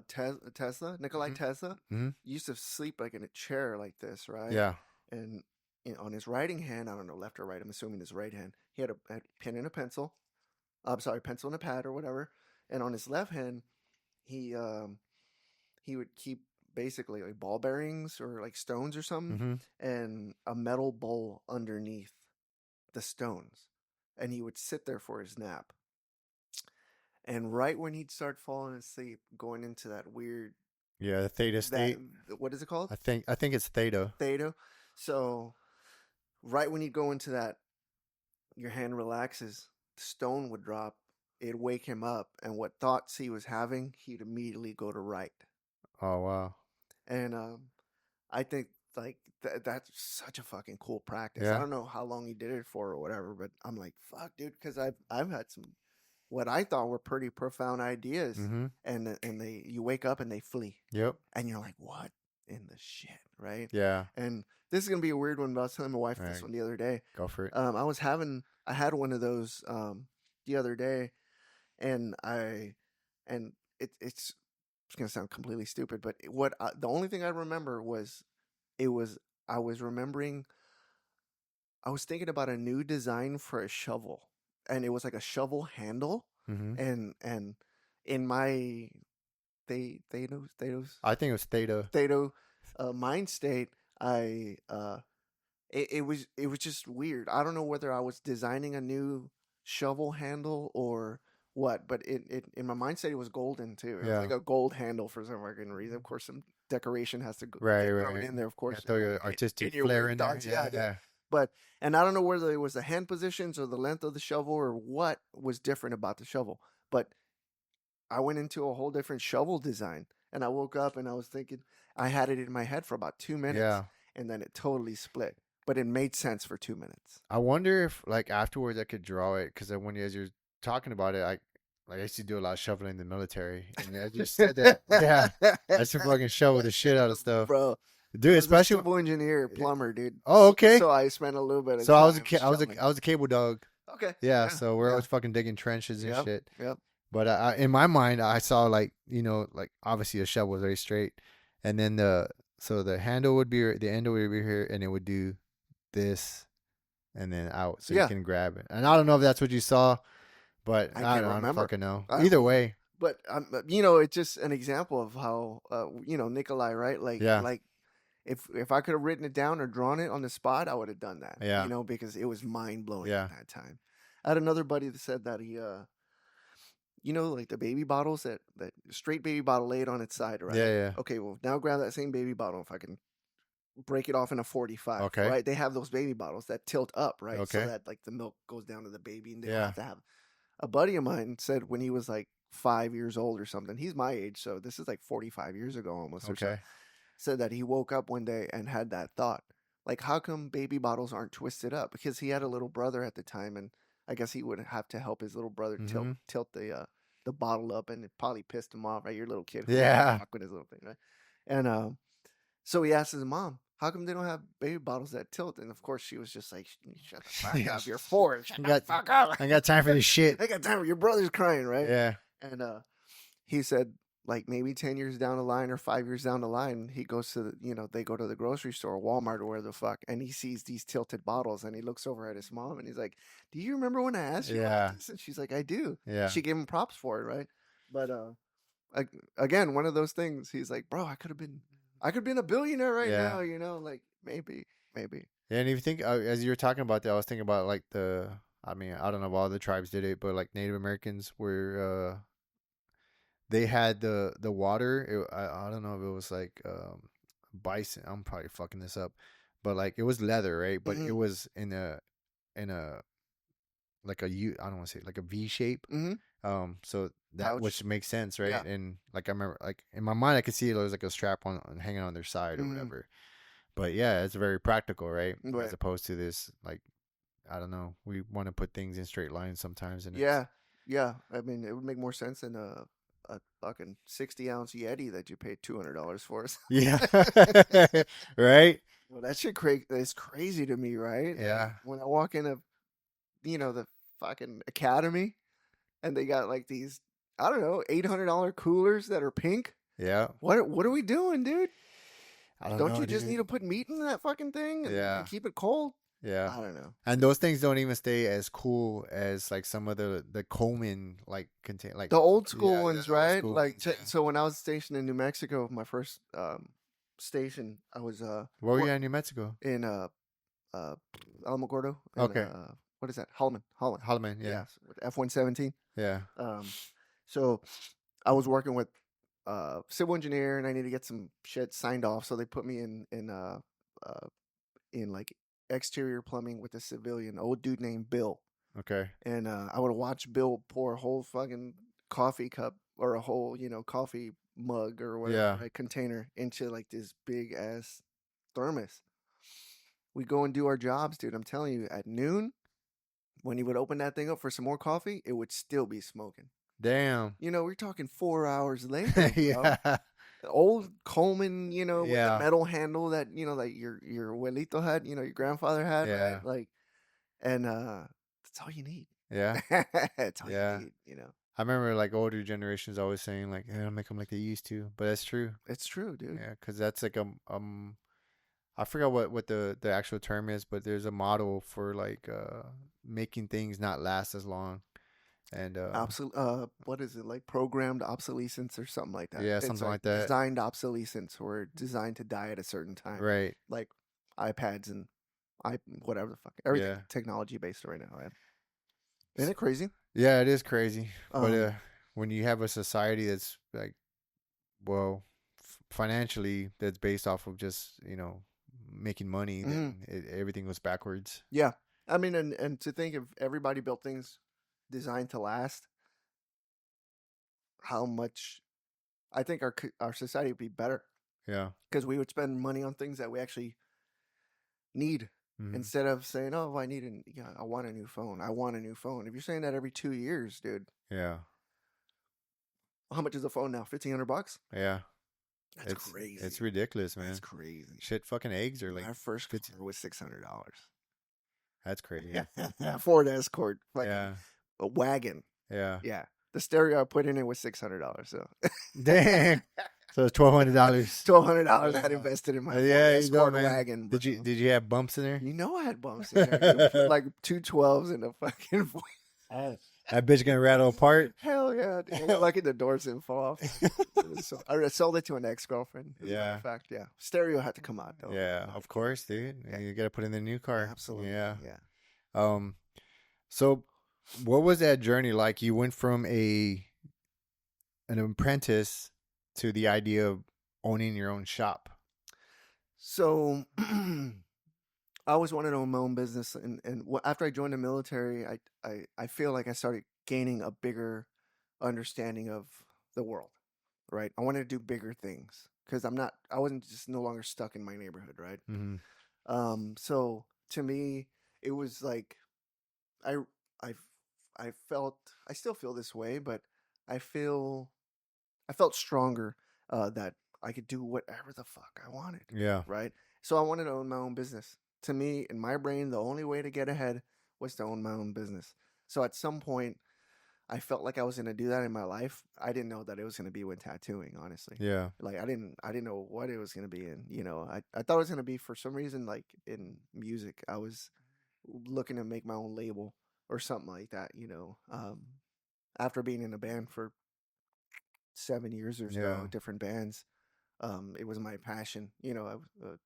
Tesla, Nikola Tesla, Mm-hmm. used to sleep like in a chair like this, right? Yeah. And on his writing hand, I don't know, left or right, I'm assuming his right hand, he had a pen and a pencil. I'm sorry, pencil and a pad or whatever. And on his left hand, he would keep basically like ball bearings or like stones or something, Mm-hmm. and a metal bowl underneath the stones. And he would sit there for his nap. And right when he'd start falling asleep, going into that weird, Yeah, the theta state. What is it called? I think it's theta. Theta. So right when he'd go into that, your hand relaxes, the stone would drop, it'd wake him up, and what thoughts he was having, he'd immediately go to write. Oh wow. And I think like that's such a fucking cool practice. Yeah. I don't know how long he did it for or whatever, but I'm like, fuck, dude, because I've had some what I thought were pretty profound ideas, Mm-hmm. and you wake up and they flee. Yep. And you're like, what in the shit, right? Yeah. And this is gonna be a weird one, but I was telling my wife this one the other day. Go for it. I had one of those the other day, and it's gonna sound completely stupid, but the only thing I remember was I was thinking about a new design for a shovel, and it was like a shovel handle, Mm-hmm. and in my Thetos I think it was theta. mind state, it was just weird. I don't know whether I was designing a new shovel handle or what, but it in my mind state it was golden too. It was like a gold handle for some fucking reason. Of course, some decoration has to go Right. in there. Of course, throw your artistic flair in there. Yeah. But and I don't know whether it was the hand positions or the length of the shovel or what was different about the shovel. But I went into a whole different shovel design, and I woke up and I was thinking I had it in my head for about 2 minutes, and then it totally split. But it made sense for 2 minutes. I wonder if like afterwards I could draw it, because when as you're talking about it, I used to do a lot of shoveling in the military, and I just said that. Yeah, I used to fucking shovel the shit out of stuff, bro. Dude, especially civil engineer, plumber, dude. Oh, okay. So I spent a little bit of So time I was a cable dog. Okay. Yeah, so we're always fucking digging trenches and shit. Yep. But in my mind, I saw like obviously a shovel was very straight, and then the So the handle would be the end would be here, and it would do this, and then out, so you can grab it. And I don't know if that's what you saw, but I can't don't remember. fucking know. Either way, but it's just an example of how Nikolai, right? Like if I could have written it down or drawn it on the spot, I would have done that. Yeah. Because it was mind blowing at that time. I had another buddy that said that he like the baby bottles that straight baby bottle laid on its side, right? Yeah. Okay, well now grab that same baby bottle if I can break it off in a 45. Okay. Right? They have those baby bottles that tilt up, right? Okay. So that like the milk goes down to the baby and they don't have to have. A buddy of mine said when he was like 5 years old or something, he's my age, so this is like 45 years ago almost. Okay. Said that he woke up one day and had that thought, like, how come baby bottles aren't twisted up? Because he had a little brother at the time, and I guess he would have to help his little brother tilt the bottle up, and it probably pissed him off, right? Your little kid, fuck with his little thing, right? And so he asked his mom, how come they don't have baby bottles that tilt? And of course, she was just like, shut the fuck up. You're 4. Shut the fuck up. I got time for this shit. I got time for your brother's crying, right? Yeah. And he said, like maybe 10 years down the line or 5 years down the line, he goes to they go to the grocery store, Walmart or where the fuck, and he sees these tilted bottles, and he looks over at his mom and he's like, do you remember when I asked you about this? And she's like, I do. Yeah. She gave him props for it, right? But again, one of those things, he's like, bro, I could have been a billionaire right now, like maybe. Yeah, and if you think, as you were talking about that, I was thinking about like I don't know if all the tribes did it, but like Native Americans were, they had the water. I don't know if it was like bison. I'm probably fucking this up, but like it was leather, right? But it was in a like a U. I don't want to say like a V shape. So that Pouch. which makes sense, right? Yeah. And like I remember, like in my mind, I could see it was like a strap on hanging on their side or whatever. But yeah, it's very practical, right? As opposed to this, like, I don't know. We want to put things in straight lines sometimes. And yeah. I mean, it would make more sense than a fucking 60-ounce Yeti that you paid $200 for. Yeah. Right? Well, that shit is crazy to me, right? Yeah. When I walk into, the fucking academy, and they got like these, I don't know, $800 coolers that are pink. Yeah. What are we doing, dude? Don't you just dude. need to put meat in that fucking thing and keep it cold? Yeah. I don't know. And those things don't even stay as cool as like some of the Coleman like contain like the old school ones, right? School like ones, so when I was stationed in New Mexico, my first station, I was where were you in New Mexico? In Alamogordo. Okay. What is that? Holloman. Yeah. With F-117. Yeah. So I was working with civil engineer, and I need to get some shit signed off. So they put me in like exterior plumbing with a civilian, old dude named Bill. Okay. And I would watch Bill pour a whole fucking coffee cup or a whole, coffee mug or whatever, right, container into like this big ass thermos. We go and do our jobs, dude. I'm telling you, at noon, when he would open that thing up for some more coffee, it would still be smoking. Damn. We're talking 4 hours later. Yeah. Old Coleman, with the metal handle that, like your abuelito had, your grandfather had. Yeah. Right? Like, and that's all you need. Yeah. That's all you need, I remember like older generations always saying like, "Hey, don't make them like they used to," but that's true. It's true, dude. Yeah, because that's like I forgot what the actual term is, but there's a model for like making things not last as long. And what is it, like programmed obsolescence or something like that? Yeah, something like that. Designed obsolescence, or designed to die at a certain time. Right. Like iPads and whatever the fuck. Everything technology based right now, man. Isn't it crazy? Yeah, it is crazy. But when you have a society that's like, well, financially, that's based off of just, making money, then everything goes backwards. Yeah. I mean, and to think if everybody built things designed to last, how much I think our society would be better. Yeah. Because we would spend money on things that we actually need. Instead of saying, "Oh, I want a new phone. I want a new phone." If you're saying that every 2 years, dude. Yeah. How much is a phone now? $1,500? Yeah. That's crazy. It's ridiculous, man. That's crazy. Shit, fucking eggs are like. Our first car was $600. That's crazy. Ford Escort. Yeah. A wagon. Yeah. Yeah. The stereo I put in it was $600. So. Dang. So it's $1,200. $1,200 I had invested in my Ford Escort wagon. Did you have bumps in there? You know I had bumps in there. You put like 212s in the fucking. That bitch gonna rattle apart. Hell yeah! Dude. I got lucky the doors didn't fall off. So I sold it to an ex-girlfriend. Yeah. In fact, yeah. Stereo had to come out though. Yeah, of course, dude. Yeah. You gotta put in the new car. Absolutely. Yeah. Yeah. So what was that journey like? You went from an apprentice to the idea of owning your own shop. So I always wanted to own my own business, and after I joined the military, I feel like I started gaining a bigger understanding of the world. Right, I wanted to do bigger things because I wasn't just no longer stuck in my neighborhood. Right. Mm-hmm. So to me, it was like I felt, I still feel this way, but I felt stronger that I could do whatever the fuck I wanted. Yeah. Right. So I wanted to own my own business. To me, in my brain, the only way to get ahead was to own my own business. So at some point, I felt like I was going to do that in my life. I didn't know that it was going to be with tattooing, honestly. Yeah. Like I didn't know what it was going to be in. I thought it was going to be, for some reason, like in music. I was looking to make my own label or something like that. After being in a band for 7 years or so, different bands, it was my passion.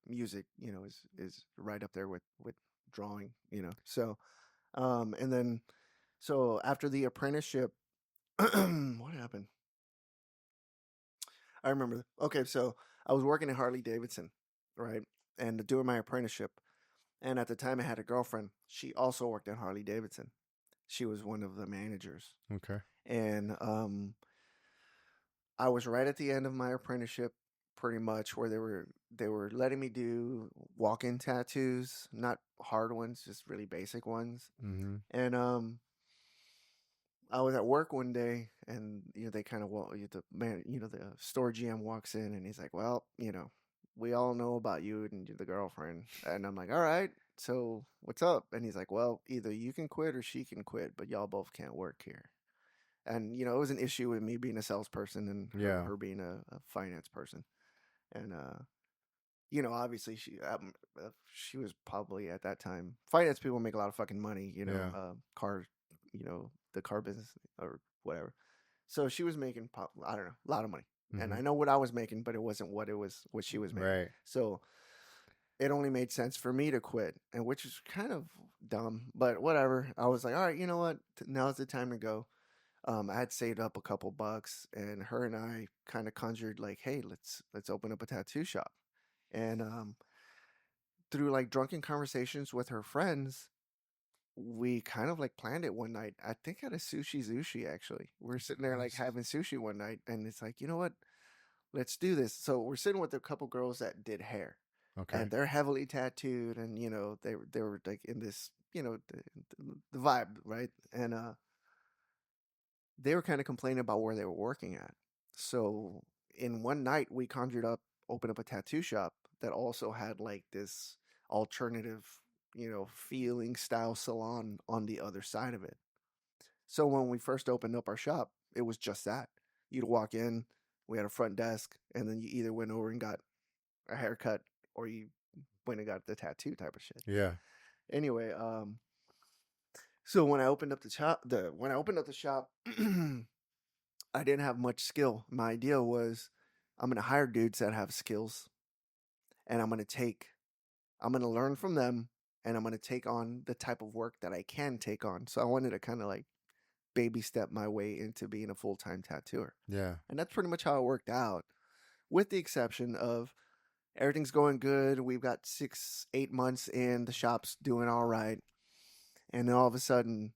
Music, is right up there with drawing. So, and then so after the apprenticeship, what happened? I remember. Okay, so I was working at Harley Davidson, right, and doing my apprenticeship. And at the time, I had a girlfriend. She also worked at Harley Davidson. She was one of the managers. Okay. And I was right at the end of my apprenticeship, pretty much, where they were letting me do walk-in tattoos, not hard ones, just really basic ones. Mm-hmm. And I was at work one day, and they kind of the man, the store GM walks in, and he's like, "Well, we all know about you and the girlfriend." And I'm like, "All right, so what's up?" And he's like, "Well, either you can quit or she can quit, but y'all both can't work here." And it was an issue with me being a salesperson and her being a finance person, and obviously she was probably at that time. Finance people make a lot of fucking money, car, the car business or whatever. So she was making, I don't know, a lot of money. Mm-hmm. And I know what I was making, but it wasn't what she was making. Right. So it only made sense for me to quit, and which is kind of dumb, but whatever. I was like, all right, you know what? Now's the time to go. I had saved up a couple bucks, and her and I kind of conjured like, hey, let's open up a tattoo shop. And through like drunken conversations with her friends, we kind of like planned it one night. I think at a sushi actually. We're sitting there like having sushi one night, and it's like, you know what? Let's do this. So we're sitting with a couple girls that did hair. Okay. And they're heavily tattooed, and they were like in this, the vibe, right? And they were kind of complaining about where they were working at. So in one night, we opened up a tattoo shop that also had like this alternative, feeling style salon on the other side of it. So when we first opened up our shop, it was just that. You'd walk in, we had a front desk, and then you either went over and got a haircut or you went and got the tattoo type of shit. Yeah. Anyway, so when I opened up the shop, I didn't have much skill. My idea was, I'm going to hire dudes that have skills, and I'm going to learn from them, and I'm going to take on the type of work that I can take on. So I wanted to kind of like baby step my way into being a full-time tattooer. Yeah. And that's pretty much how it worked out, with the exception of everything's going good. We've got 6-8 months in, the shop's doing all right. And then all of a sudden,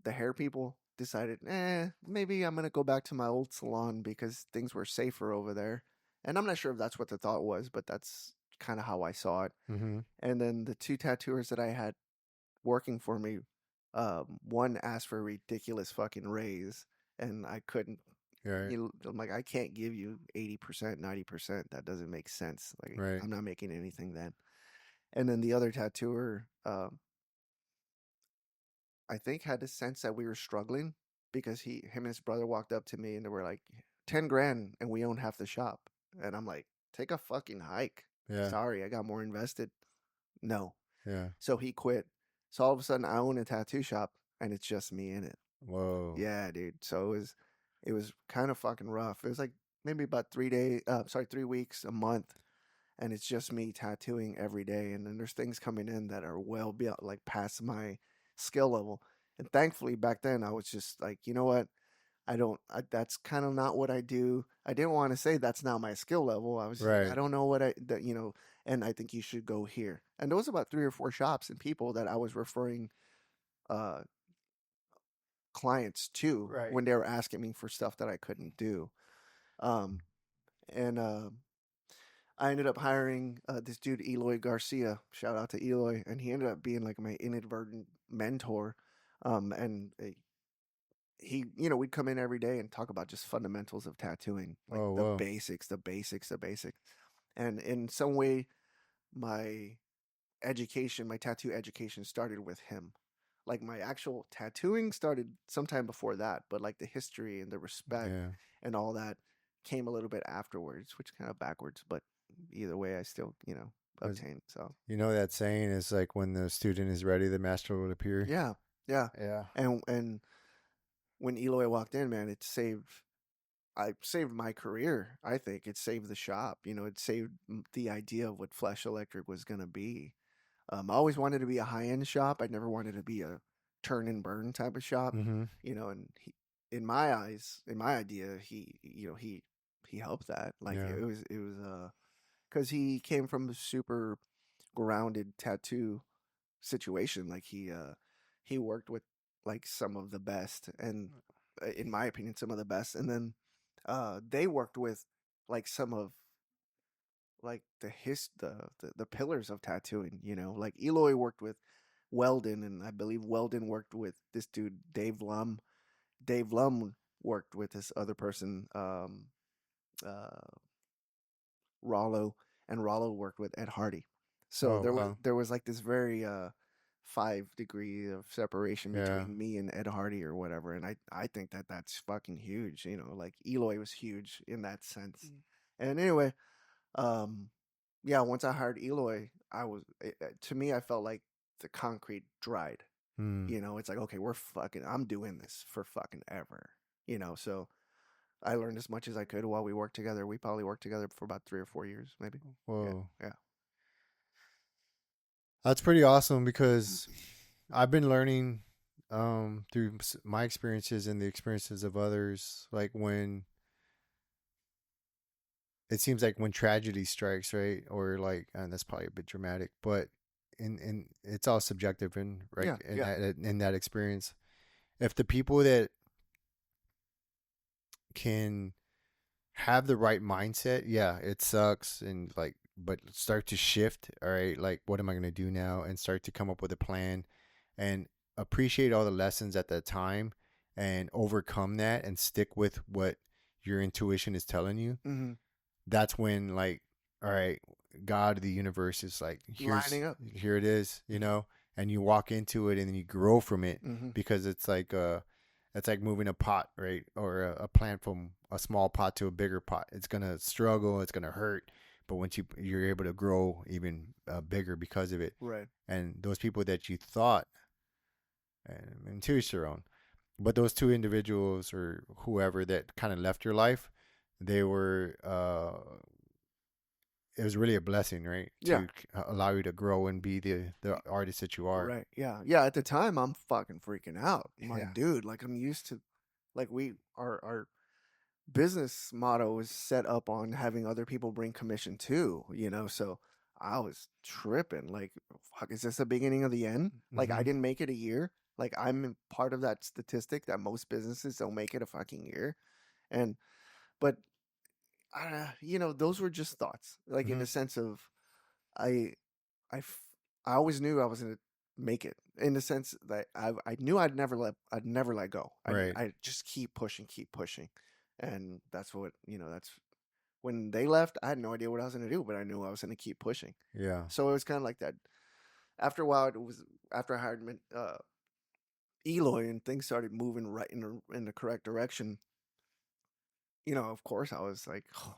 the hair people decided, maybe I'm going to go back to my old salon because things were safer over there. And I'm not sure if that's what the thought was, but that's kind of how I saw it. Mm-hmm. And then the two tattooers that I had working for me, one asked for a ridiculous fucking raise, and I couldn't. Right. I'm like, I can't give you 80%, 90%. That doesn't make sense. Like, right. I'm not making anything then. And then the other tattooer, I think had a sense that we were struggling, because him and his brother walked up to me and they were like, 10 grand and we own half the shop. And I'm like, take a fucking hike. Yeah. Sorry, I got more invested. No. Yeah. So he quit. So all of a sudden I own a tattoo shop and it's just me in it. Whoa. Yeah, dude. So it was kind of fucking rough. It was like maybe about 3 weeks, a month, and it's just me tattooing every day. And then there's things coming in that are well beyond, like, past my skill level. And thankfully back then I was just like, you know what? That's kind of not what I do. I didn't want to say that's not my skill level. I was just like, I Right. don't know and I think you should go here. And there was about 3 or 4 shops and people that I was referring uh clients to Right. when they were asking me for stuff that I couldn't do. Um, and I ended up hiring this dude Eloy Garcia. Shout out to Eloy, and he ended up being like my inadvertent mentor. And he, we'd come in every day and talk about just fundamentals of tattooing, like Oh, the whoa. basics, the basics, the basics. And in some way, my my tattoo education started with him. Like my actual tattooing started sometime before that, but like the history and the respect Yeah. and all that came a little bit afterwards, which kind of backwards, but either way I still, Was- obtained. So You know that saying is like when the student is ready, the master will appear. yeah, yeah. Yeah. And when Eloy walked in, man, I saved my career. I think it saved the shop. It saved the idea of what FleshElectric was gonna be. I always wanted to be a high end shop. I never wanted to be a turn and burn type of shop. Mm-hmm. And in my eyes, in my idea, he helped that. Like Yeah. it was because he came from a super grounded tattoo situation. Like he worked with like some of the best, and in my opinion, some of the best. And then they worked with like some of like the pillars of tattooing. Like Eloy worked with Weldon, and I believe Weldon worked with this dude Dave Lum. Dave Lum worked with this other person, uh, Rollo, and Rollo worked with Ed Hardy. So Oh, there was wow. there was like this very 5 degree of separation Yeah. between me and Ed Hardy or whatever, and I think that that's fucking huge. Like Eloy was huge in that sense. And anyway, um, yeah, once I hired Eloy, to me, I felt like the concrete dried. Mm. It's like, okay, I'm doing this for fucking ever. So I learned as much as I could while we worked together. We probably worked together for about 3 or 4 years, maybe. Yeah, Whoa. yeah. That's pretty awesome because I've been learning through my experiences and the experiences of others, like when it seems like when tragedy strikes, right? Or like, and that's probably a bit dramatic, but in it's all subjective and right Yeah, yeah. in that experience. If the people that can have the right mindset, yeah, it sucks and like, but start to shift. All right, like what am I gonna do now? And start to come up with a plan and appreciate all the lessons at that time and overcome that and stick with what your intuition is telling you. Mm-hmm. That's when like, all right, God, the universe is like, Lining up. here it is, and you walk into it and then you grow from it Mm-hmm. because it's like moving a pot, right? Or a plant from a small pot to a bigger pot. It's gonna struggle, it's gonna hurt, but once you're able to grow even bigger because of it. Right. And those people that you thought, and to each their own, but those two individuals or whoever that kind of left your life, they were it was really a blessing, right? Yeah. To allow you to grow and be the artist that you are. Right. Yeah. Yeah. At the time, I'm fucking freaking out. I'm like, Yeah. dude, like I'm used to, like our business motto is set up on having other people bring commission too, So I was tripping. Like, fuck, is this the beginning of the end? Like, I Mhm. didn't make it a year. Like, I'm part of that statistic that most businesses don't make it a fucking year. And, but, those were just thoughts. Like, in Mhm. the sense of, I, I, f- I always knew I was gonna make it. In the sense that I knew I'd never let go. Right. I just keep pushing, and that's what That's when they left. I had no idea what I was gonna do, but I knew I was gonna keep pushing. Yeah. So it was kind of like that. After a while, it was after I hired Eloy and things started moving right in the correct direction. of course I was like, oh,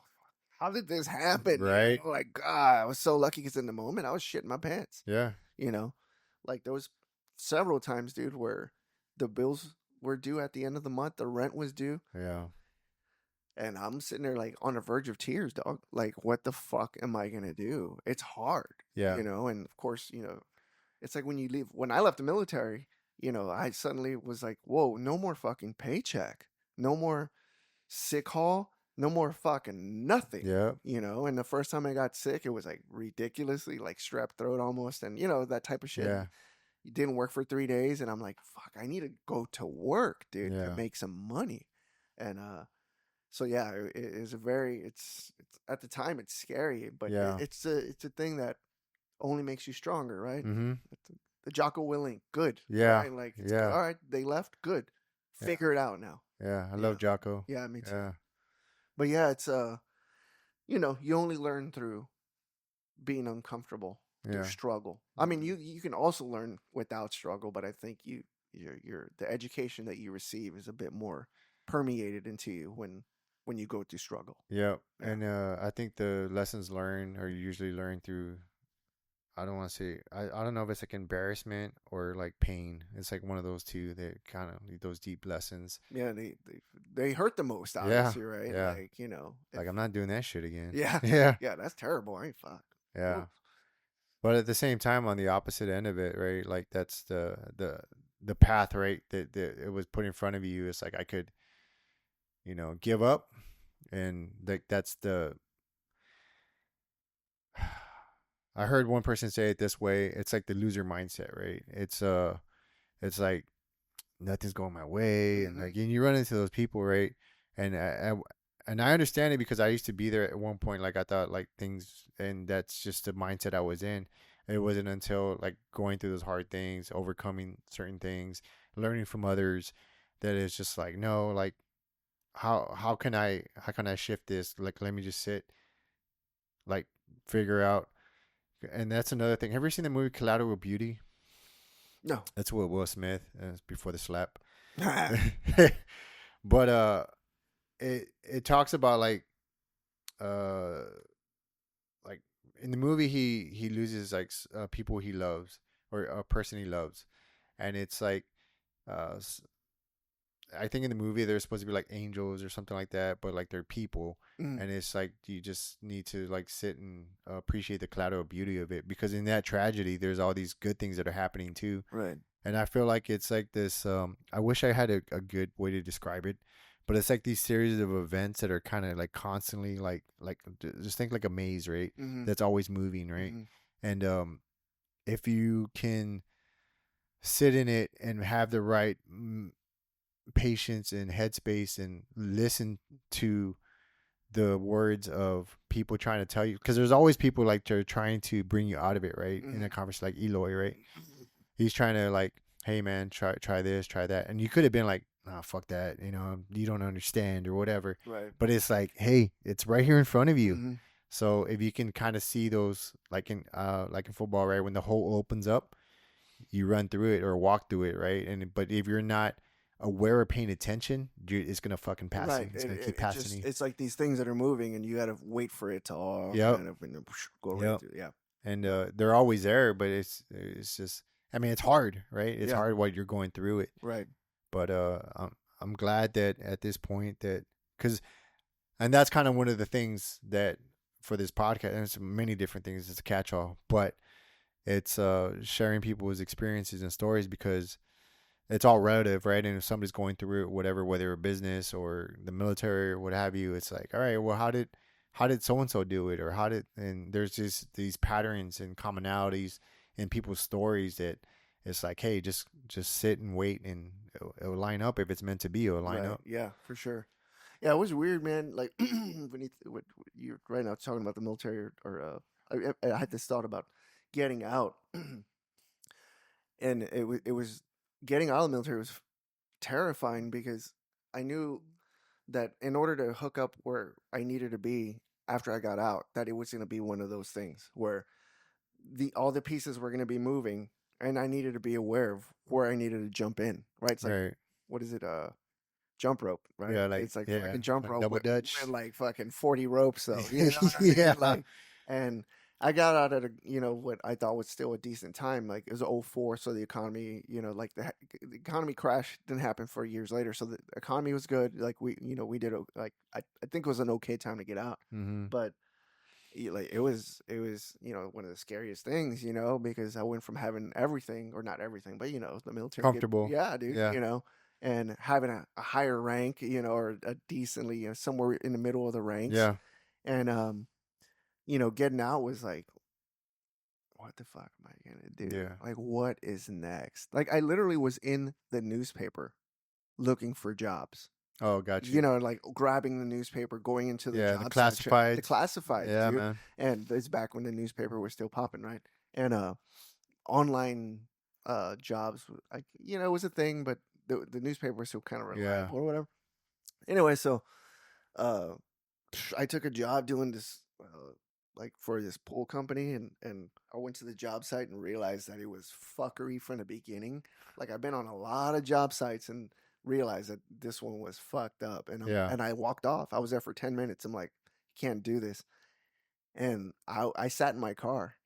how did this happen? Right. Like, God, I was so lucky because in the moment I was shitting my pants. Yeah. You know, like there was several times, dude, where the bills were due at the end of the month, the rent was due, Yeah. and I'm sitting there like on the verge of tears, dog. Like, what the fuck am I gonna do? It's hard, Yeah. and of course, it's like when you leave. When I left the military, I suddenly was like, whoa, no more fucking paycheck, no more sick hall, no more fucking nothing. Yeah. And the first time I got sick, it was like ridiculously like strep throat almost, and that type of shit. Yeah. It didn't work for 3 days, and I'm like, fuck, I need to go to work, dude, to Yeah. make some money. And so yeah, it is a very it's at the time it's scary, but Yeah. it's a thing that only makes you stronger, right? Mm-hmm. The Jocko Willing, good. Yeah. Right? Like, Yeah. all right, they left, good. Yeah. Figure it out now. Yeah. I love Jocko. Yeah, me too. Yeah. But yeah, it's you only learn through being uncomfortable, through Yeah. struggle. I mean, you can also learn without struggle, but I think the education that you receive is a bit more permeated into you when you go through struggle. Yeah. Yeah. And I think the lessons learned are usually learned through, I don't want to say, I don't know if it's like embarrassment or like pain. It's like one of those two that kind of those deep lessons. Yeah, they hurt the most, obviously, right? Yeah. Like, Like, I'm not doing that shit again. yeah. Yeah. Yeah, that's terrible. I ain't fuck. Yeah. Oof. But at the same time, on the opposite end of it, right? Like that's the path, right? That it was put in front of you. It's like I could, give up, and like that's the. I heard one person say it this way. It's like the loser mindset, right? It's like nothing's going my way, and like and you run into those people, right? And I understand it because I used to be there at one point. Like I thought like things, and that's just the mindset I was in. It wasn't until like going through those hard things, overcoming certain things, learning from others, that it's just like no, like how can I shift this? Like let me just sit, like figure out. And that's another thing. Have you ever seen the movie Collateral Beauty? No. That's what Will Smith, it's before the slap. But it talks about like in the movie he loses like people he loves or a person he loves, and it's like uh I think in the movie they're supposed to be like angels or something like that, but like they're people, and it's like you just need to like sit and appreciate the collateral beauty of it, because in that tragedy there's all these good things that are happening too. Right. And I feel like it's like this. I wish I had a good way to describe it, but it's like these series of events that are kind of like constantly like just think like a maze, right? That's always moving, right? And if you can sit in it and have the right patience and headspace and listen to the words of people trying to tell you, because there's always people like they're trying to bring you out of it, right? In a conversation like Eloy, right? He's trying to like, hey man, try this, try that, and you could have been like, nah, fuck that, you don't understand or whatever, Right. but it's like, hey, it's right here in front of you. So if you can kind of see those, like in football, right, when the hole opens up, you run through it or walk through it, right? But if you're not aware of paying attention, dude, it's gonna fucking pass you. It's gonna keep passing you. It's like these things that are moving, and you got to wait for it to all kind of go right through. Yeah. And they're always there, but it's just, I mean, it's hard, right? It's hard while you're going through it. Right. But I'm glad that at this point and that's kind of one of the things that for this podcast, and it's many different things. It's a catch-all, but it's sharing people's experiences and stories, because it's all relative, right? And if somebody's going through it, whatever, whether a business or the military or what have you, it's like, all right, well, how did so-and-so do it? Or and there's just these patterns and commonalities in people's stories that it's like, hey, just sit and wait, and it'll line up. If it's meant to be, it'll line up. Yeah, for sure. Yeah, it was weird, man. Like when you're right now talking about the military, or I had this thought about getting out, and it was getting out of the military was terrifying, because I knew that in order to hook up where I needed to be after I got out, that it was going to be one of those things where all the pieces were going to be moving, and I needed to be aware of where I needed to jump in. Right? It's like, Right. what is it? jump rope, right? Yeah, like It's like yeah, fucking jump like rope double with, dutch. like fucking 40 ropes though. You know what I mean? Yeah. Like, and I got out at a, what I thought was still a decent time. Like it was '04, so the economy, like the economy crash didn't happen for years later. So the economy was good. Like we did like I think it was an okay time to get out. Mm-hmm. But like it was one of the scariest things, because I went from having everything, or not everything, but the military Comfortable. yeah, dude, Yeah. and having a higher rank, or a decently, somewhere in the middle of the ranks. Yeah. And getting out was like, what the fuck am I gonna do? Yeah. Like, what is next? Like, I literally was in the newspaper looking for jobs. Oh, got you. Like grabbing the newspaper, going into the Yeah, job the section, the classifieds. classifieds, Yeah, dude. man. And it's back when the newspaper was still popping, right? And online jobs, like it was a thing, but the newspaper was still kind of reliable or whatever. Anyway, so uh, I took a job doing this, like for this pool company, and I went to the job site and realized that it was fuckery from the beginning. Like I've been on a lot of job sites and realized that this one was fucked up, and I walked off. I was there for 10 minutes. I'm like, can't do this, and I sat in my car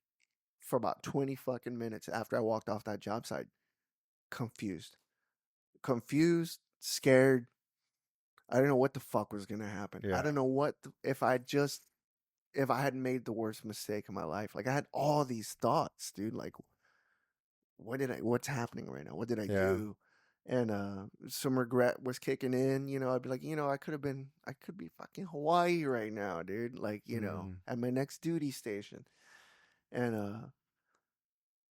for about 20 fucking minutes after I walked off that job site, confused, scared. I didn't know what the fuck was gonna happen. Yeah. I don't know if I had made the worst mistake of my life. Like I had all these thoughts, dude. Like, what's happening right now? What did I do? And some regret was kicking in. I'd be like, I could be fucking Hawaii right now, dude. Like, at my next duty station. And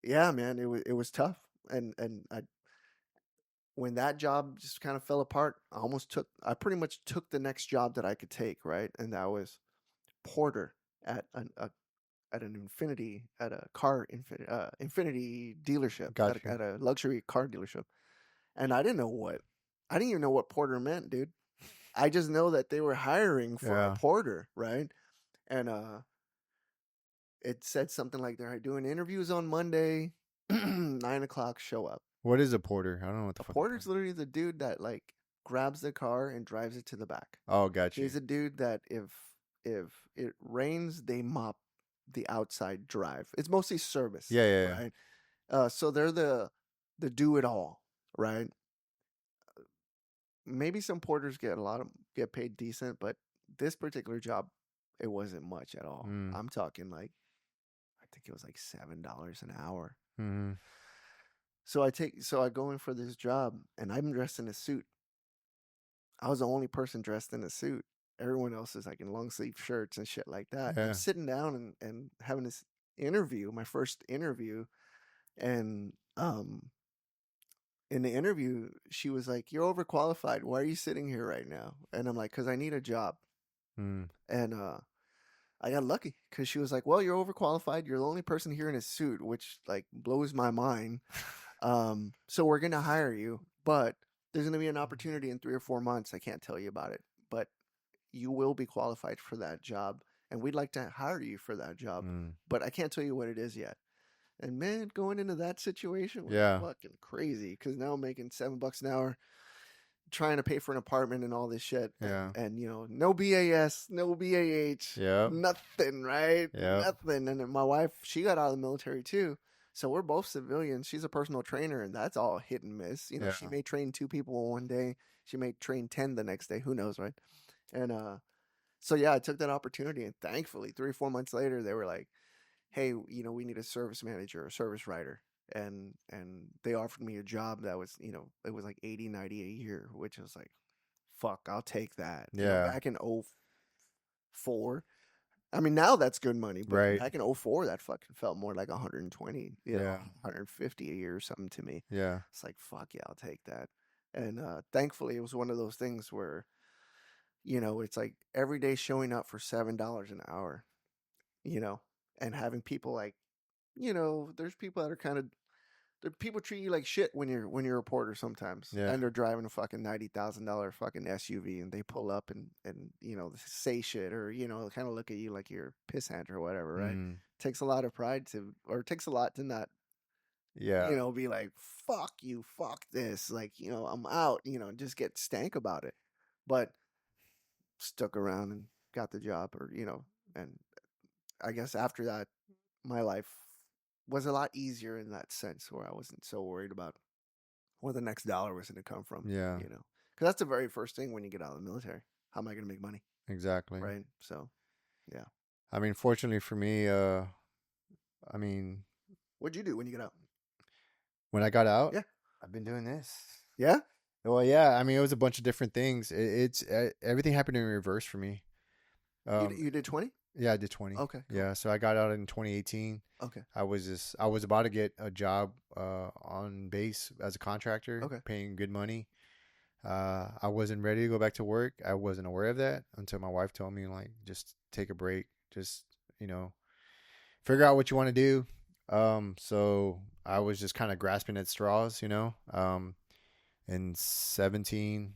yeah, man, it was tough. And I when that job just kind of fell apart, I pretty much took the next job that I could take, right? And that was porter at an Infinity dealership, Got you. at a luxury car dealership. And I didn't even know what porter meant, dude. I just know that they were hiring for a porter, right? And it said something like they're doing interviews on Monday, 9 o'clock, show up. What is a porter? I don't know what the A fuck. porter's literally the dude that like grabs the car and drives it to the back. Oh, got you. He's a dude that if it rains, they mop the outside drive. It's mostly service. Yeah. Right. So they're the do it all, right? Maybe some porters get paid decent, but this particular job, it wasn't much at all. I'm talking like, I think it was like $7 an hour. Mm-hmm. So I go in for this job, and I'm dressed in a suit. I was the only person dressed in a suit. Everyone else is like in long sleeve shirts and shit like that. Yeah. I'm sitting down and having this interview, my first interview, and in the interview, she was like, "You're overqualified. Why are you sitting here right now?" And I'm like, "Cause I need a job." And I got lucky because she was like, "Well, you're overqualified. You're the only person here in a suit," which like blows my mind. So we're gonna hire you, but there's gonna be an opportunity in 3 or 4 months. I can't tell you about it, but you will be qualified for that job, and we'd like to hire you for that job, but I can't tell you what it is yet. And man, going into that situation was fucking crazy because now I'm making $7 an hour, trying to pay for an apartment and all this shit. Yeah. And no BAS, no BAH, nothing, right? Nothing. And then my wife, she got out of the military too. So we're both civilians. She's a personal trainer, and that's all hit and miss. She may train 2 people one day. She may train 10 the next day. Who knows, right? And so yeah, I took that opportunity, and thankfully, 3 or 4 months later, they were like, "Hey, we need a service manager, a service writer," and they offered me a job that was, it was like 80, 90 a year, which was like, fuck, I'll take that. Back in '04. I mean, now that's good money, but back in '04, that fucking felt more like 120, 150 a year or something to me. Yeah. It's like, fuck yeah, I'll take that. And thankfully, it was one of those things where, it's like every day showing up for $7 an hour, and having people like, there's people that are people treat you like shit when you're a reporter sometimes. Yeah. And they're driving a fucking $90,000 fucking SUV, and they pull up and say shit, or kind of look at you like you're a pissant or whatever, right? Takes a lot of pride to, or it takes a lot to not Yeah. be like, fuck you, fuck this. Like, I'm out, just get stank about it. But stuck around and got the job, or, and I guess after that, my life was a lot easier in that sense where I wasn't so worried about where the next dollar was going to come from, Yeah. Because that's the very first thing when you get out of the military. How am I going to make money? Exactly. Right. So, yeah. I mean, fortunately for me, I mean, What'd you do when you got out? when I got out, Yeah. I've been doing this. Yeah. Well, yeah. I mean, it was a bunch of different things. It's everything happened in reverse for me. You did 20? Yeah, I did 20. Okay. Cool. Yeah, so I got out in 2018. Okay. I was about to get a job on base as a contractor, Okay. paying good money. I wasn't ready to go back to work. I wasn't aware of that until my wife told me, like, just take a break, just figure out what you want to do. So I was just kind of grasping at straws, in 17.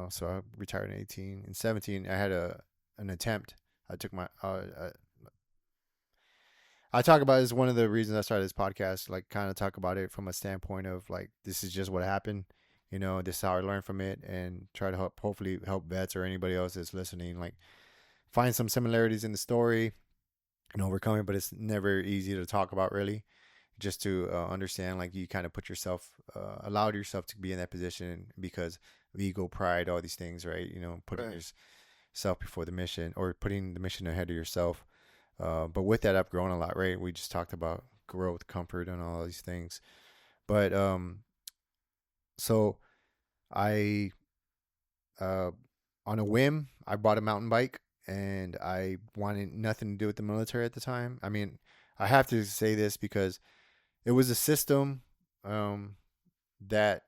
So I retired in 18. In 17, I had an attempt. I took my I talk about it as one of the reasons I started this podcast, like kind of talk about it from a standpoint of like, this is just what happened. This is how I learned from it, and try to hopefully help vets or anybody else that's listening, like find some similarities in the story and overcome it. But it's never easy to talk about, really, just to understand, like, you kind of put yourself, allowed yourself to be in that position because of ego, pride, all these things, right? Putting yourself before the mission, or putting the mission ahead of yourself. But with that, I've grown a lot, right? We just talked about growth, comfort, and all these things. But so I, on a whim, I bought a mountain bike, and I wanted nothing to do with the military at the time. I mean, I have to say this because it was a system that,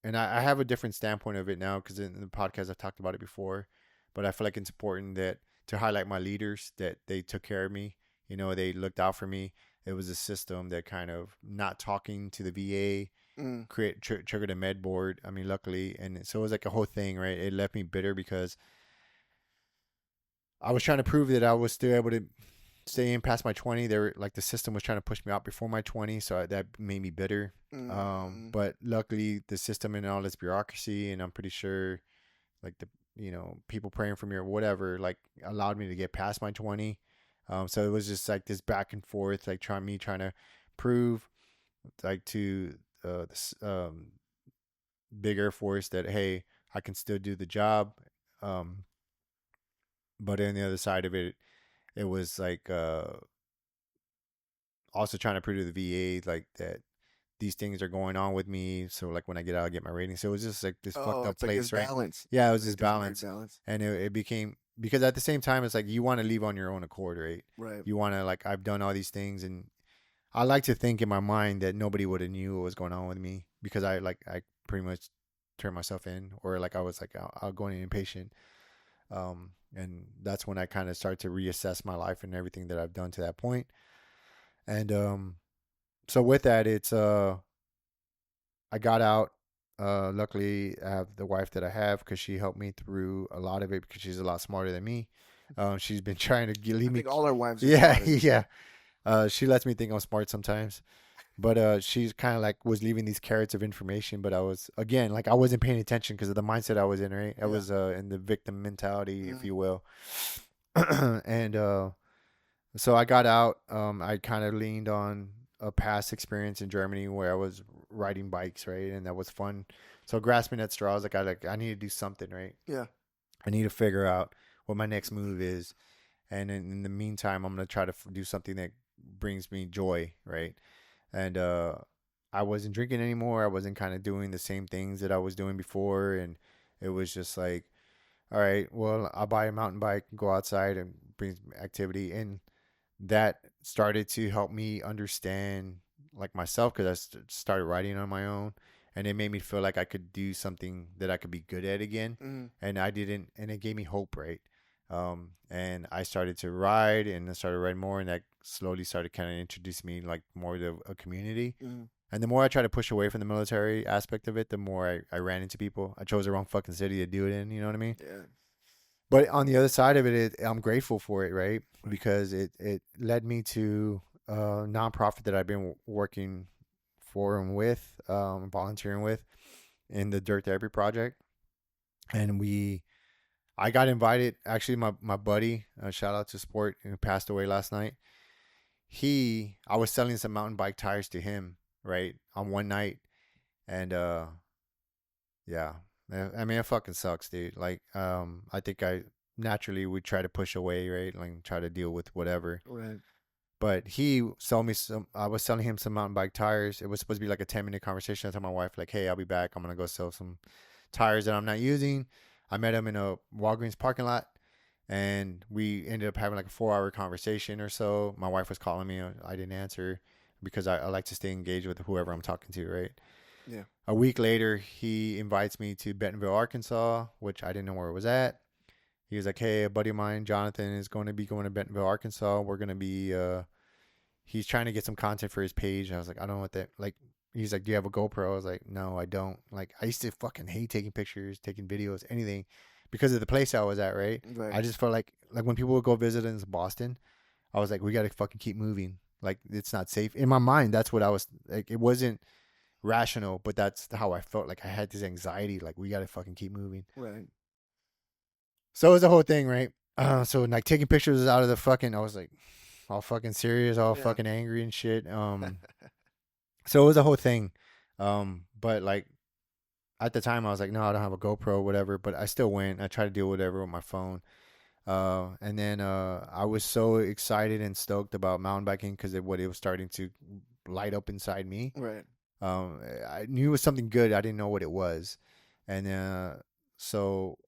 and I have a different standpoint of it now because in the podcast I've talked about it before, but I feel like it's important that to highlight my leaders, that they took care of me. They looked out for me. It was a system that kind of not talking to the VA triggered a med board. I mean, luckily, and so it was like a whole thing, right? It left me bitter because I was trying to prove that I was still able to stay in past my 20. They were like, the system was trying to push me out before my 20, so that made me bitter. But luckily, the system and all this bureaucracy, and I'm pretty sure, like, the people praying for me or whatever, like, allowed me to get past my 20. So it was just like this back and forth, like trying to prove, like, to this big Air Force that, hey, I can still do the job. But on the other side of it, it was like also trying to prove to the VA, like, that these things are going on with me. So, like, when I get out, I get my rating. So it was just like this fucked up place, like right? Balance. Yeah, it was this balance. And it became, because at the same time, it's like you want to leave on your own accord, right? Right. You want to, like, I've done all these things, and I like to think in my mind that nobody would have knew what was going on with me because I pretty much turned myself in, or like I was like outgoing and impatient. And that's when I kind of started to reassess my life and everything that I've done to that point. And so with that, it's I got out. Luckily, I have the wife that I have because she helped me through a lot of it because she's a lot smarter than me. She's been trying to leave me. I think all our wives are yeah. She lets me think I'm smart sometimes. But she's kind of like was leaving these carrots of information. But I was, again, like, I wasn't paying attention because of the mindset I was in, right? I was in the victim mentality, if you will. And so I got out. I kind of leaned on a past experience in Germany where I was riding bikes, right? And that was fun. So grasping at straws, like, I need to do something, right? Yeah. I need to figure out what my next move is. And in the meantime, I'm going to try to do something that brings me joy, right? And I wasn't drinking anymore. I wasn't kind of doing the same things that I was doing before. And it was just like, all right, well, I'll buy a mountain bike, go outside, and bring activity. And that started to help me understand, like, myself, because I started riding on my own. And it made me feel like I could do something that I could be good at again. And I didn't, and it gave me hope, right? And I started to ride, and I started riding more, and that slowly started kind of introducing me, like, more to a community. And the more I tried to push away from the military aspect of it, the more I ran into people. I chose the wrong fucking city to do it in, you know what I mean? Yeah. But on the other side of it, I'm grateful for it, right? Because it led me to a nonprofit that I've been working for and with, volunteering with in the Dirt Therapy Project. And I got invited. Actually, my buddy, shout out to Sport, who passed away last night. I was selling some mountain bike tires to him, right, on one night. And, yeah, I mean, it fucking sucks, dude. Like, I think I naturally would try to push away, right? Like, try to deal with whatever. Right. But I was selling him some mountain bike tires. It was supposed to be like a 10-minute conversation. I told my wife, like, hey, I'll be back. I'm going to go sell some tires that I'm not using. I met him in a Walgreens parking lot, and we ended up having like a 4-hour conversation or so. My wife was calling me. I didn't answer because I like to stay engaged with whoever I'm talking to, right? Yeah. A week later, he invites me to Bentonville, Arkansas, which I didn't know where it was at. He was like, hey, a buddy of mine, Jonathan, is going to be going to Bentonville, Arkansas. We're going to be, he's trying to get some content for his page. And I was like, I don't know what that, like, he's like, do you have a GoPro? I was like, no, I don't. Like, I used to fucking hate taking pictures, taking videos, anything because of the place I was at, right? Right. I just felt like when people would go visit in Boston, I was like, we got to fucking keep moving. Like, it's not safe. In my mind, that's what I was, like, it wasn't rational, but that's how I felt. Like, I had this anxiety, like, we got to fucking keep moving. Right. So it was the whole thing, right? So like taking pictures out of the fucking, I was like all fucking serious, all fucking angry and shit. So it was a whole thing. But like at the time I was like, no, I don't have a GoPro, whatever. But I still went. I tried to do whatever with my phone. And then I was so excited and stoked about mountain biking because it was starting to light up inside me. Right. I knew it was something good. I didn't know what it was, and so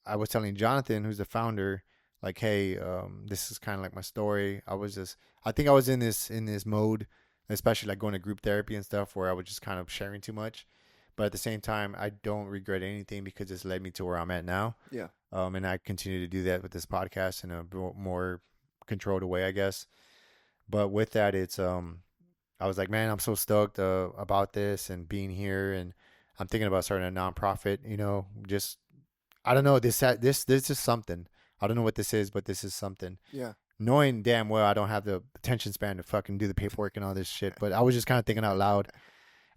I was telling Jonathan, who's the founder, like, hey, this is kind of like my story. I think I was in this mode, especially like going to group therapy and stuff, where I was just kind of sharing too much. But at the same time, I don't regret anything because it's led me to where I'm at now. Yeah. And I continue to do that with this podcast in a more controlled way, I guess. But with that, I was like, man, I'm so stoked about this and being here, and I'm thinking about starting a nonprofit. Just I don't know. This is something. I don't know what this is, but this is something. Yeah. Knowing damn well I don't have the attention span to fucking do the paperwork and all this shit, but I was just kind of thinking out loud.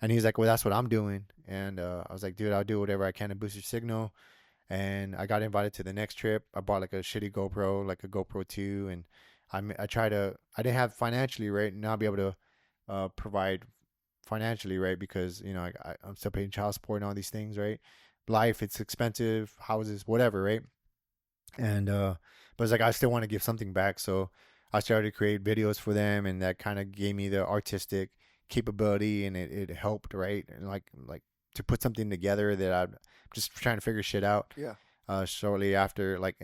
And he's like, well, that's what I'm doing. And I was like, dude, I'll do whatever I can to boost your signal. And I got invited to the next trip. I bought like a shitty GoPro, like a GoPro 2. And I didn't have financially, right? Now I'll be able to provide financially, right? Because, I'm still paying child support and all these things, right? Life, it's expensive, houses, whatever, right? And but it's like I still want to give something back, so I started to create videos for them, and that kind of gave me the artistic capability, and it helped, right? And like to put something together that I'm just trying to figure shit out. Yeah. Shortly after, like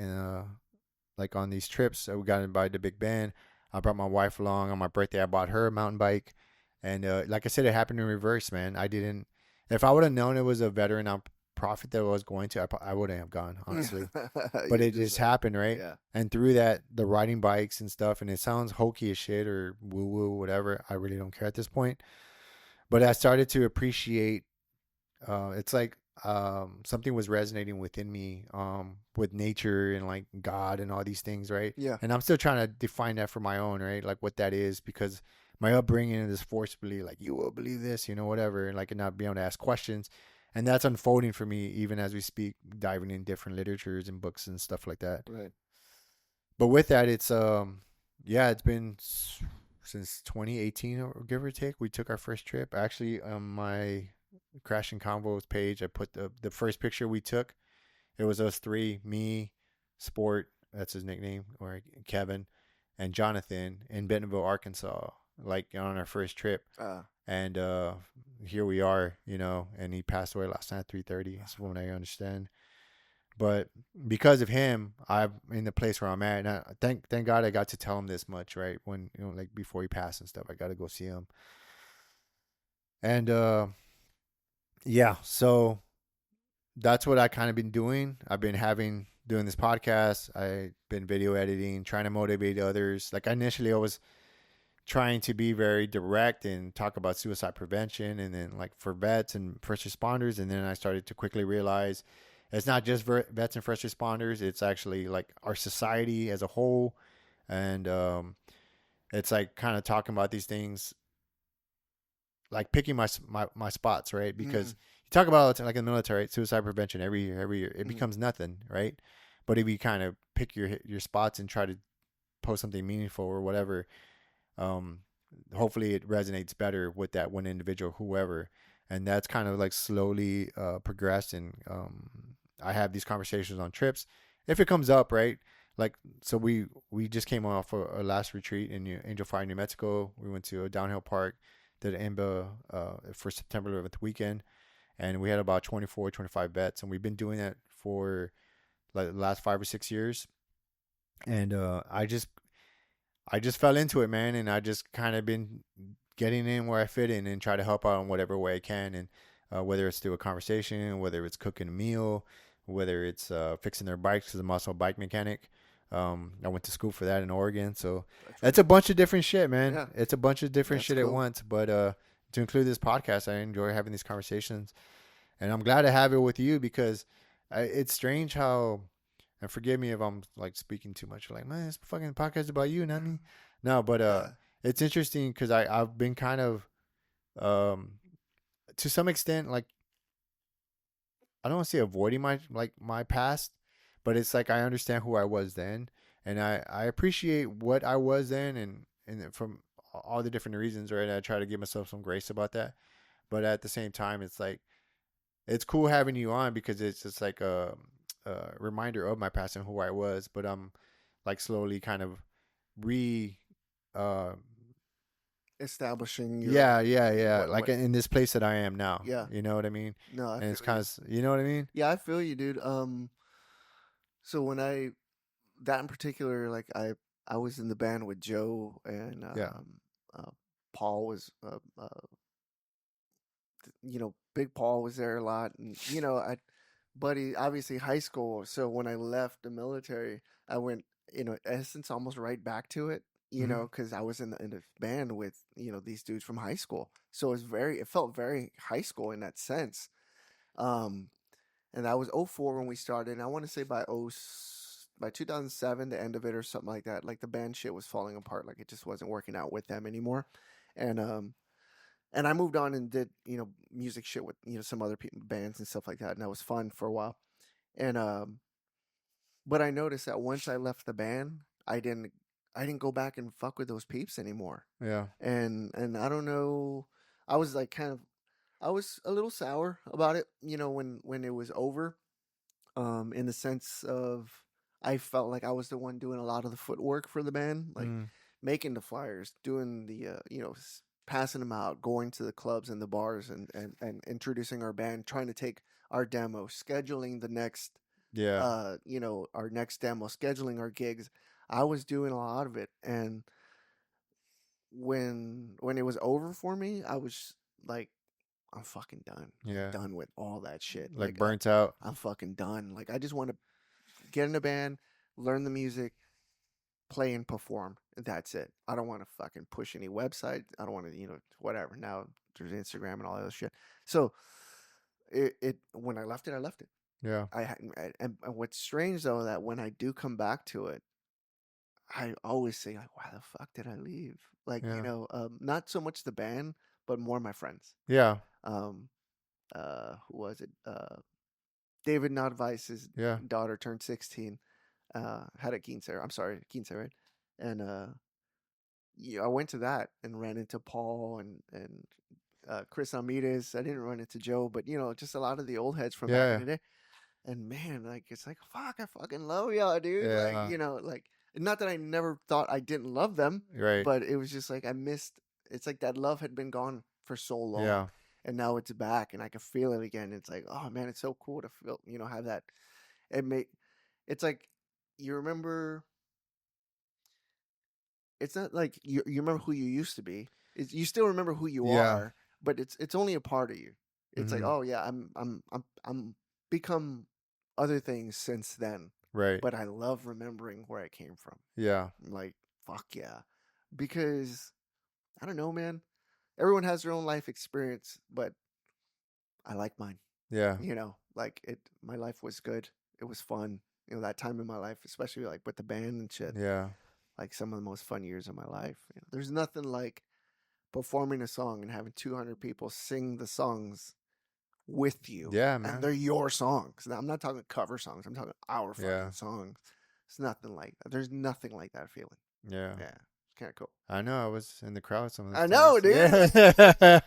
on these trips, we got invited to Big Bend. I brought my wife along. On my birthday, I bought her a mountain bike, and like I said, it happened in reverse, man. I didn't. If I would have known it was a veteran profit that I was going to, I wouldn't have gone, honestly. But it just happened, right? Yeah. And through that, the riding bikes and stuff, and it sounds hokey as shit or woo woo, whatever. I really don't care at this point. But I started to appreciate. It's like something was resonating within me with nature and like God and all these things, right? Yeah. And I'm still trying to define that for my own, right? Like what that is, because my upbringing is forcibly like, you will believe this, whatever, and like not being able to ask questions. And that's unfolding for me even as we speak, diving in different literatures and books and stuff like that. Right. But with that, it's it's been since 2018, or give or take. We took our first trip. Actually, on my Crashing Convos page, I put the first picture we took. It was us three, me, Sport, that's his nickname, or Kevin, and Jonathan in Bentonville, Arkansas, like on our first trip. And here we are, and he passed away last night at 3:30. That's what I understand. But because of him, I'm in the place where I'm at. And thank God I got to tell him this much, right? When, like before he passed and stuff, I got to go see him. And so that's what I kind of been doing. I've been doing this podcast. I've been video editing, trying to motivate others. Like initially I was trying to be very direct and talk about suicide prevention, and then like for vets and first responders. And then I started to quickly realize it's not just vets and first responders. It's actually like our society as a whole. And it's like kind of talking about these things like picking my spots, right? Because Mm, you talk about like in the military, right? Suicide prevention every year, it mm, becomes nothing, right? But if you kind of pick your spots and try to post something meaningful or whatever, um, hopefully it resonates better with that one individual, whoever. And that's kind of like slowly progressed. And I have these conversations on trips if it comes up, right? Like, so we just came off a last retreat in Angel Fire, New Mexico. We went to a downhill park, did an IMBA for September 11th weekend, and we had about 24, 25 vets, and we've been doing that for like the last 5 or 6 years. And I just fell into it, man, and I just kind of been getting in where I fit in and try to help out in whatever way I can, and whether it's through a conversation, whether it's cooking a meal, whether it's fixing their bikes, because I'm also a bike mechanic. I went to school for that in Oregon, so that's it's right. a bunch of different shit, man. Yeah, It's a bunch of different that's shit at cool. once. But to include this podcast, I enjoy having these conversations, and I'm glad to have it with you because it's strange how. And forgive me if I'm like speaking too much. Like, man, this fucking podcast is about you, not me. No, but Yeah. it's interesting because I've been kind of um to some extent like I don't want to say avoiding my past, but it's like I understand who I was then, and I appreciate what I was then, and from all the different reasons, right? I try to give myself some grace about that, but at the same time, it's like it's cool having you on because it's just like a reminder of my past and who I was, but I'm like slowly kind of re uh Establishing your yeah, like what in this place that I am now, yeah. you know what I mean? No, I And it's feel kind you. of, you know what I mean? Yeah, I feel you, dude. So when I that in particular, like I was in the band with Joe and Yeah, Paul was Big Paul was there a lot, and I buddy obviously high school. So when I left the military, I went in essence almost right back to it. hmm Because I was in a band with these dudes from high school, so it felt very high school in that sense. Um, and that was '04 when we started. And I want to say by 2007, the end of it or something like that. Like the band shit was falling apart. Like it just wasn't working out with them anymore. And I moved on and did music shit with some other people, bands and stuff like that, and that was fun for a while. And but I noticed that once I left the band, I didn't go back and fuck with those peeps anymore. yeah, And I don't know, I was like I was a little sour about it, when it was over. In the sense of I felt like I was the one doing a lot of the footwork for the band, like mm, making the flyers, doing the passing them out, going to the clubs and the bars, and introducing our band, trying to take our demo, scheduling the next yeah, our next demo, scheduling our gigs. I was doing a lot of it, and when it was over for me, I was like, I'm fucking done. I'm yeah, done with all that shit. like Like burnt out. I'm fucking done. Like I just want to get in a band, learn the music, play and perform. That's it. I don't want to fucking push any website. I don't want to, whatever. Now there's Instagram and all that other shit. So it when I left it, I left it. Yeah, And what's strange though, that when I do come back to it, I always say like, why the fuck did I leave? Like, yeah, not so much the band, but more my friends. yeah, Um, who was it? David Nodvice's yeah, daughter turned 16. Had a quince. I'm sorry, quince, right? And yeah, I went to that and ran into Paul and Chris Ramirez. I didn't run into Joe, but just a lot of the old heads from back in yeah, the day. And man, like it's like fuck, I fucking love y'all, dude. Like yeah, like not that I never thought I didn't love them, right, but it was just like I missed. It's like that love had been gone for so long, yeah, and now it's back, and I can feel it again. It's like, oh man, it's so cool to feel, have that. It may, it's like you remember. It's not like you remember who you used to be. You still remember who you yeah, are, but it's only a part of you. It's like, hmm oh yeah, I'm become other things since then, right, but I love remembering where I came from. yeah, I'm like, fuck yeah, because I don't know, man. Everyone has their own life experience, but I like mine. yeah, Like it. My life was good. It was fun. That time in my life, especially like with the band and shit, yeah, like some of the most fun years of my life. There's nothing like performing a song and having 200 people sing the songs with you. Yeah, And man. they're your songs. Now, I'm not talking cover songs. I'm talking our fucking Yeah. songs. It's nothing like that. There's nothing like that feeling. Yeah. Yeah. It's kind of cool. I know. I was in the crowd some of those I know, times. dude. Yeah.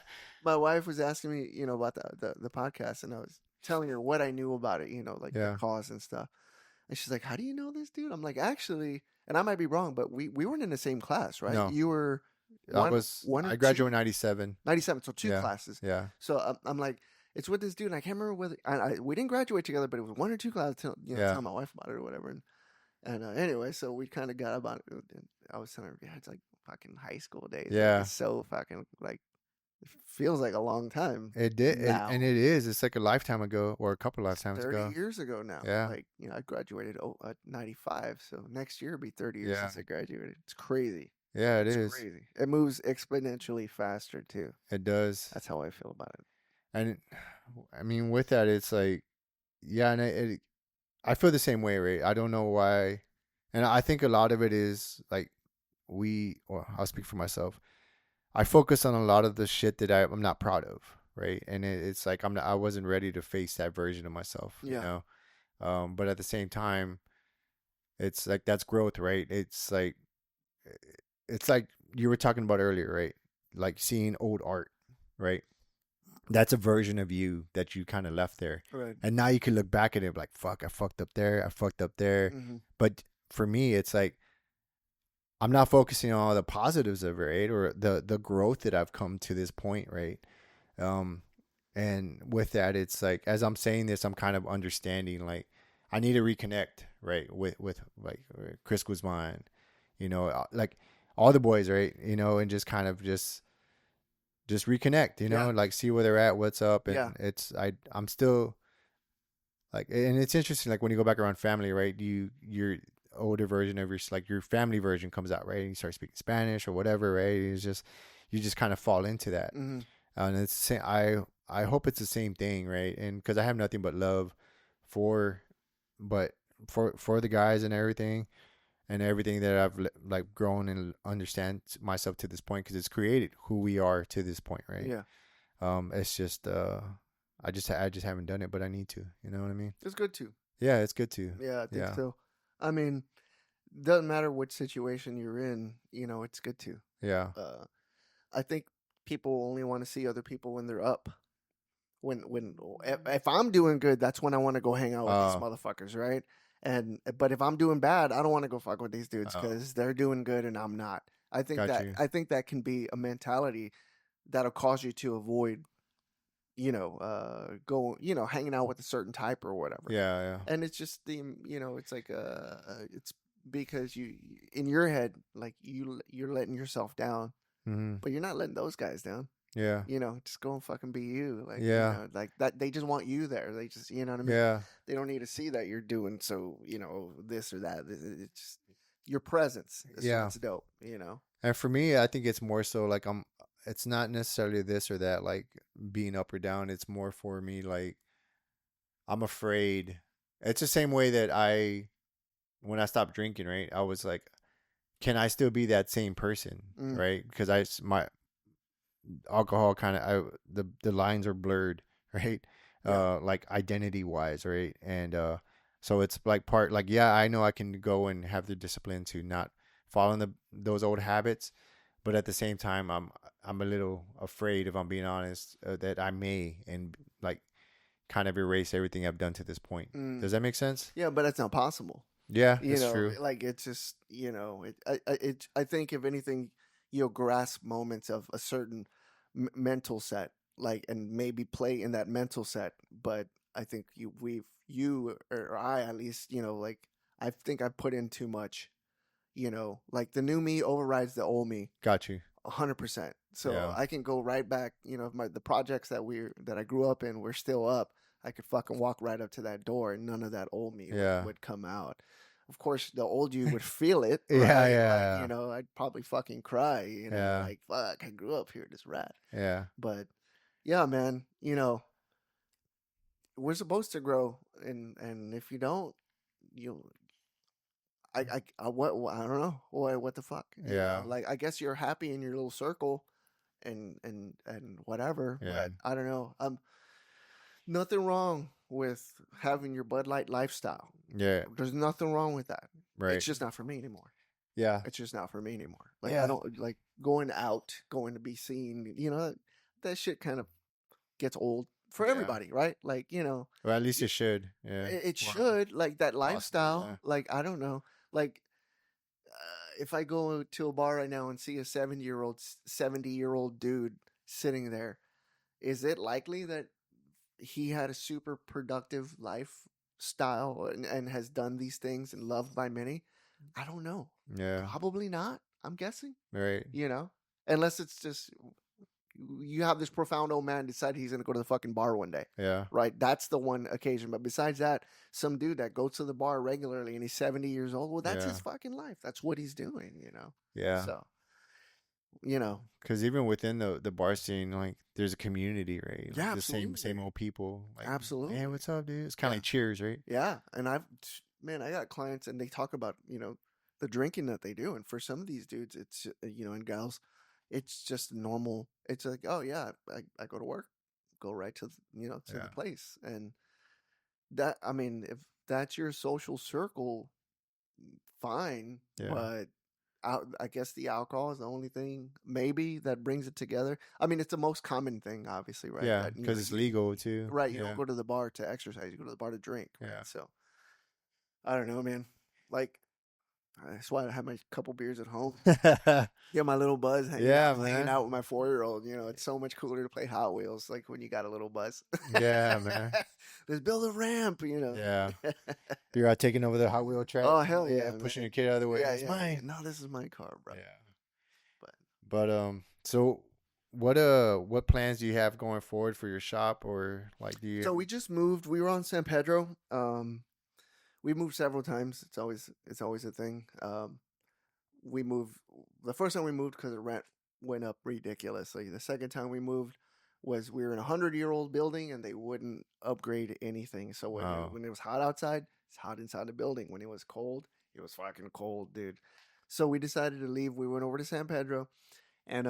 My wife was asking me, about the podcast, and I was telling her what I knew about it, like the Yeah. cause and stuff. And she's like, "How do you know this dude?" I'm like, "Actually," and I might be wrong, but we weren't in the same class, right? No. You were I one or graduated in two, 97. 97, so two Yeah. classes. Yeah. So I'm like, it's with this dude, and I can't remember whether we didn't graduate together, but it was one or two classes. Yeah. Tell my wife about it or whatever. And anyway, so we kind of got about it. And I was telling her, yeah, it's like fucking high school days. Like, Yeah. it's so fucking like it feels like a long time. It did. now. And it is. It's like a lifetime ago or a couple lifetimes 30 ago. years ago now. Yeah. Like, I graduated at 95, so next year will be 30 years Yeah. since I graduated. It's crazy. Yeah, It's is. crazy. It moves exponentially faster too. It does. That's how I feel about it. And I mean, with that, it's like, yeah, and I feel the same way, right? I don't know why. And I think a lot of it is like or I'll speak for myself. I focus on a lot of the shit that I'm not proud of, right? And it's like I wasn't ready to face that version of myself, Yeah. But at the same time, it's like that's growth, right? It's like you were talking about earlier, right? Like seeing old art, right? That's a version of you that you kind of left there. Right. And now you can look back at it like, fuck, I fucked up there. I fucked up there. Mm-hmm. But for me, it's like, I'm not focusing on all the positives of it, right? Or the growth that I've come to this point, right? And with that, it's like, as I'm saying this, I'm kind of understanding, like, I need to reconnect, right? With like Chris Guzman, like all the boys, right? And just kind of just reconnect, Yeah. like see where they're at, what's up. And Yeah. I'm still like, and it's interesting, like when you go back around family, right? Your older version of your family version comes out, right? And you start speaking Spanish or whatever, right? It's just, you just kind of fall into that. Mm-hmm. And it's, I hope it's the same thing, right? And because I have nothing but love for the guys and everything that I've like grown and understand myself to this point, because it's created who we are to this point, right? Yeah. It's just I just haven't done it, but I need to. You know what I mean? It's good too. Yeah, it's good to. Yeah, I think Yeah. so. I mean, doesn't matter which situation you're in, it's good to. Yeah. I think people only want to see other people when they're up. If I'm doing good, that's when I want to go hang out with these motherfuckers, right? But if I'm doing bad, I don't want to go fuck with these dudes because they're doing good and I'm not. I think that can be a mentality that'll cause you to avoid, hanging out with a certain type or whatever. Yeah, yeah. And it's just it's like it's because you in your head, like you're letting yourself down, but you're not letting those guys down. Yeah. Just go and fucking be you. Like, Yeah. like that. They just want you there. They just, you know what I mean? Yeah. They don't need to see that you're doing so, this or that. It's just your presence. It's dope, And for me, I think it's more so like it's not necessarily this or that, like being up or down. It's more for me, like, I'm afraid. It's the same way that when I stopped drinking, right? I was like, can I still be that same person, right? Because my alcohol kind of, the lines are blurred, right? Like identity wise, right? And so it's like I know I can go and have the discipline to not follow those old habits, but at the same time, I'm a little afraid, if I'm being honest, that I may and like kind of erase everything I've done to this point. Does that make sense? Yeah, but it's not possible. Yeah, that's true. Like it's just I think if anything, you'll grasp moments of a certain mental set, like, and maybe play in that mental set. But I think you or I at least, like, I think I put in too much. Like the new me overrides the old me. Got you. 100%. So I can go right back. If the projects that I grew up in were still up, I could fucking walk right up to that door, and none of that old me would come out. Of course, the old you would feel it. Right? Yeah. Like, I'd probably fucking cry. Like, fuck, I grew up here, this rat. Yeah. But yeah, man, we're supposed to grow, and if you don't, I don't know what the fuck. Yeah. Like, I guess you're happy in your little circle, and whatever. Yeah. But I don't know. Nothing wrong with having your Bud Light lifestyle. Yeah. There's nothing wrong with that. Right. It's just not for me anymore. Yeah. It's just not for me anymore. Like Yeah. I don't like going out, going to be seen. You know, that shit kind of gets old for Yeah. everybody, right? Like, you know, Well, at least it should. Yeah. it Well, should, like that lifestyle. yeah. Like I don't know, like if I go to a bar right now and see a 70-year-old dude sitting there, is it likely that he had a super productive lifestyle and has done these things and loved by many? I don't know. Yeah. Probably not. I'm guessing. Right. You know, unless it's just you have this profound old man decide he's going to go to the fucking bar one day. Yeah. Right. That's the one occasion. But besides that, some dude that goes to the bar regularly and he's 70 years old, well, that's his fucking life. That's what he's doing, you know? Yeah. So, you know. Because even within the bar scene, like there's a community, right? Like, Yeah, the same absolutely. old people. Like, Absolutely. Hey, what's up, dude? It's kind of Yeah. like Cheers, right? Yeah. And I got clients and they talk about, you know, the drinking that they do. And for some of these dudes, it's, you know, and gals, it's just normal. It's like, oh, yeah, I go to work, go right to, you know, to the place. And that, I mean, if that's your social circle, fine. Yeah. But I guess the alcohol is the only thing maybe that brings it together. I mean, it's the most common thing, obviously, right? Yeah, because it's legal too. Right. You don't go to the bar to exercise. You go to the bar to drink. Right? Yeah. So I don't know, man. Like, that's why I have my couple beers at home. Get my little buzz hanging out with my 4-year-old. You know, it's so much cooler to play Hot Wheels, like when you got a little buzz. Yeah, man. Let's build a ramp, you know. Yeah. You're out taking over the Hot Wheel track. Oh, hell yeah. Pushing your kid out of the way. Yeah, It's mine. No, this is my car, bro. Yeah. But so what plans do you have going forward for your shop, or like do you? So we just moved. We were on San Pedro. We moved several times. It's always a thing. We moved the first time we moved because the rent went up ridiculously. The second time we moved was we were in a 100-year-old building and they wouldn't upgrade anything. So when it was hot outside, it's hot inside the building. When it was cold, it was fucking cold, dude. So we decided to leave. We went over to San Pedro, and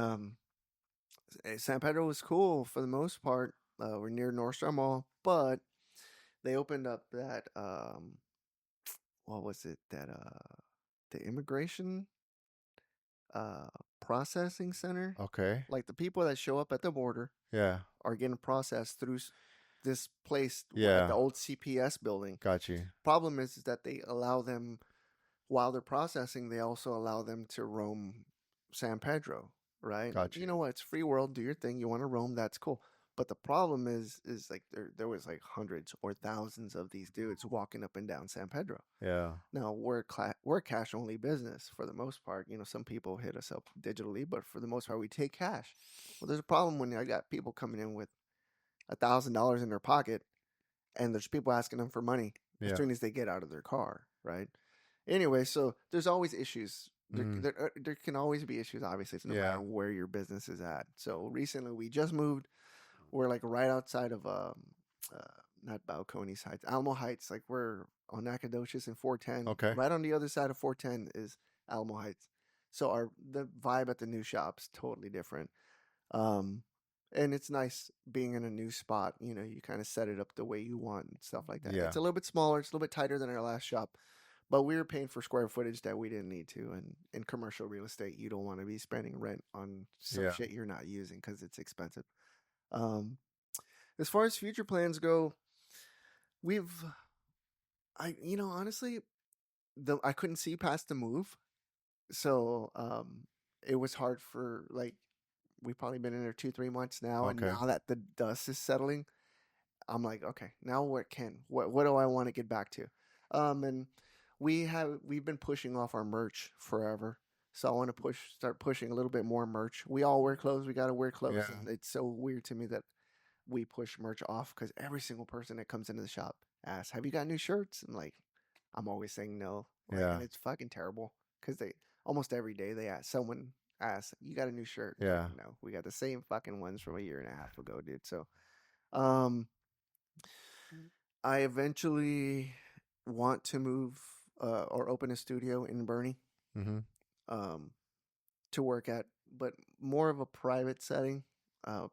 San Pedro was cool for the most part. We're near North Star Mall, but they opened up that what was it, that the immigration processing center. Okay. Like the people that show up at the border are getting processed through this place at the old CPS building. Got you. Problem is that they allow them, while they're processing, they also allow them to roam San Pedro, right? Got you. You know what? It's free world. Do your thing. You want to roam, that's cool. But the problem is like there was like hundreds or thousands of these dudes walking up and down San Pedro. Yeah. Now we're a cash only business for the most part. You know, some people hit us up digitally, but for the most part, we take cash. Well, there's a problem when I got people coming in with $1,000 in their pocket, and there's people asking them for money as soon as they get out of their car, right? Anyway, so there's always issues. There can always be issues. Obviously, it's no matter where your business is at. So recently, we just moved. We're like right outside of not Balcones Heights, Alamo Heights. Like we're on Nacogdoches and 410. Okay. Right on the other side of 410 is Alamo Heights. So the vibe at the new shop's totally different. And it's nice being in a new spot. You know, you kind of set it up the way you want and stuff like that. Yeah. It's a little bit smaller. It's a little bit tighter than our last shop. But we were paying for square footage that we didn't need to. And in commercial real estate, you don't want to be spending rent on some shit you're not using because it's expensive. As far as future plans go, honestly, I couldn't see past the move. So, it was hard for we've probably been in there 2-3 months now. Okay. And now that the dust is settling, I'm like, okay, now what do I want to get back to? And we've been pushing off our merch forever. So I want to start pushing a little bit more merch. We all wear clothes. We got to wear clothes. Yeah. And it's so weird to me that we push merch off because every single person that comes into the shop asks, have you got new shirts? And I'm always saying no. And it's fucking terrible because almost every day someone asks, you got a new shirt? Yeah. No, we got the same fucking ones from a year and a half ago, dude. So, I eventually want to move or open a studio in Bernie. Mm-hmm. To work at but more of a private setting. Um,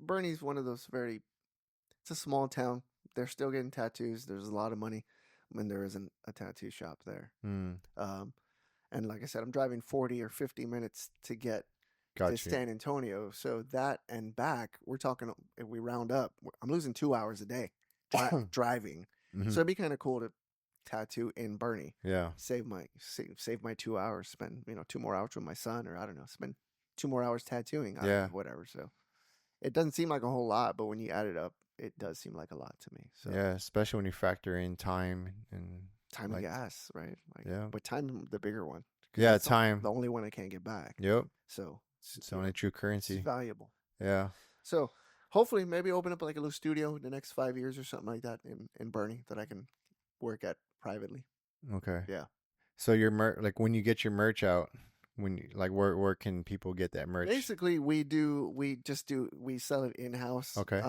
Bernie's one of those it's a small town. They're still getting tattoos. There's a lot of money when there isn't a tattoo shop there. Mm. And like I said, I'm driving 40 or 50 minutes to get to Got you. San Antonio. So that and back, we're talking, if we round up, I'm losing 2 hours a day driving. Mhm. So it'd be kind of cool to tattoo in Bernie. Yeah. Save my 2 hours, spend, 2 more hours with my son, or I don't know, spend 2 more hours tattooing. I don't know, whatever. So it doesn't seem like a whole lot, but when you add it up, it does seem like a lot to me. So yeah, especially when you factor in time and and gas, right? Like, yeah. But time, the bigger one. Yeah, time. The only one I can't get back. Yep. So it's the only true currency. It's valuable. Yeah. So hopefully maybe open up like a little studio in the next 5 years or something like that in Bernie that I can work at privately. Okay. Yeah. So your like when you get your merch out, where can people get that merch? Basically, we sell it in house. Okay.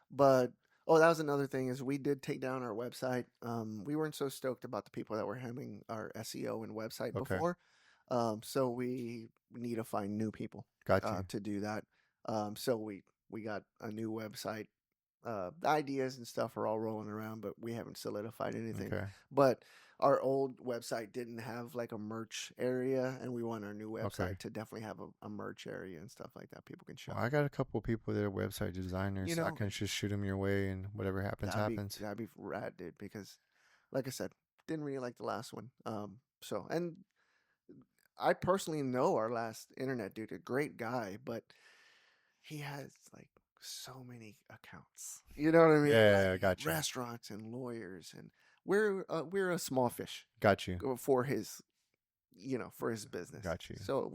But that was another thing is we did take down our website. We weren't so stoked about the people that were handling our SEO and website before. So we need to find new people to do that. So we got a new website. The ideas and stuff are all rolling around, but we haven't solidified anything. Okay. But our old website didn't have like a merch area, and we want our new website to definitely have a merch area and stuff like that. People can shop. Well, I got a couple of people that are website designers. I can just shoot them your way, and whatever happens. That'd be rad, dude. Because, like I said, didn't really like the last one. And I personally know our last internet dude, a great guy, but he has like so many accounts. You know what I mean? Yeah, I got you. Restaurants and lawyers, and we're a small fish. Got you. For his, for his business. Got you. So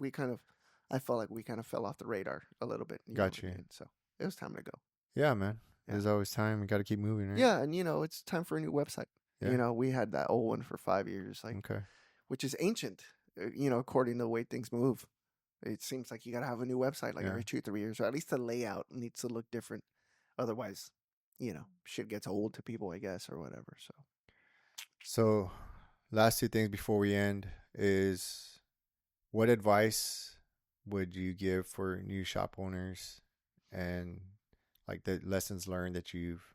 I felt like we kind of fell off the radar a little bit. Got you. So it was time to go. Yeah, man. Yeah. There's always time. You got to keep moving, right? Yeah, and it's time for a new website. Yeah. We had that old one for 5 years, which is ancient. According to the way things move. It seems like you got to have a new website every 2-3 years, or at least the layout needs to look different. Otherwise, shit gets old to people, I guess, or whatever. So last two things before we end is, what advice would you give for new shop owners and like the lessons learned that you've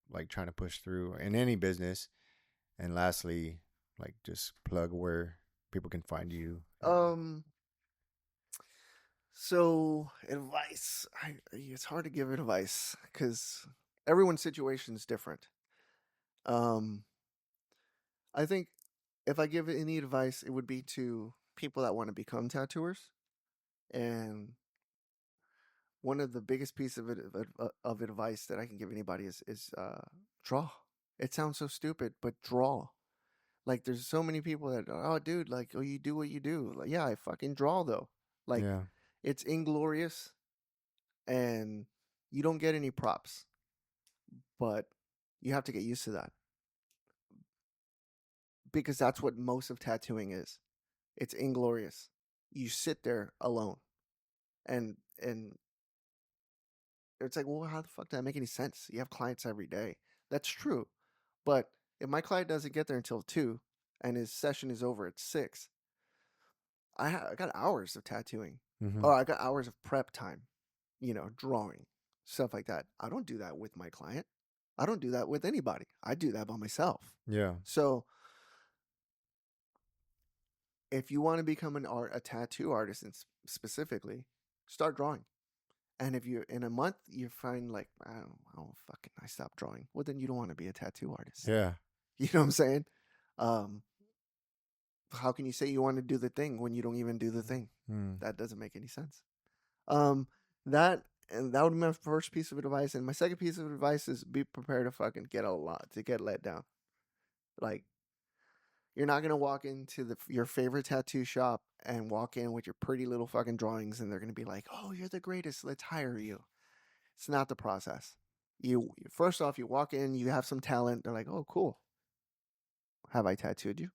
like trying to push through in any business? And lastly, like just plug where people can find you. So advice, it's hard to give advice because everyone's situation is different. I think if I give any advice, it would be to people that want to become tattooers. And one of the biggest pieces of advice that I can give anybody is draw. It sounds so stupid, but draw. Like, there's so many people that, oh, dude, like, oh, you do what you do. Like, yeah, I fucking draw, though. Like, it's inglorious, and you don't get any props. But you have to get used to that. Because that's what most of tattooing is. It's inglorious. You sit there alone. And it's like, well, how the fuck does that make any sense? You have clients every day. That's true. But if my client doesn't get there until 2 and his session is over at 6, I got hours of tattooing. Mm-hmm. Or I got hours of prep time, drawing, stuff like that. I don't do that with my client. I don't do that with anybody. I do that by myself. Yeah. So if you want to become a tattoo artist, and specifically, start drawing. And if you in a month you find like, I stopped drawing. Well, then you don't want to be a tattoo artist. Yeah. You know what I'm saying? How can you say you want to do the thing when you don't even do the thing? That doesn't make any sense. That would be my first piece of advice. And my second piece of advice is be prepared to fucking get let down. Like, you're not going to walk into your favorite tattoo shop and walk in with your pretty little fucking drawings, and they're going to be like, oh, you're the greatest, let's hire you. It's not the process. First off, you walk in, you have some talent. They're like, oh, cool. Have I tattooed you?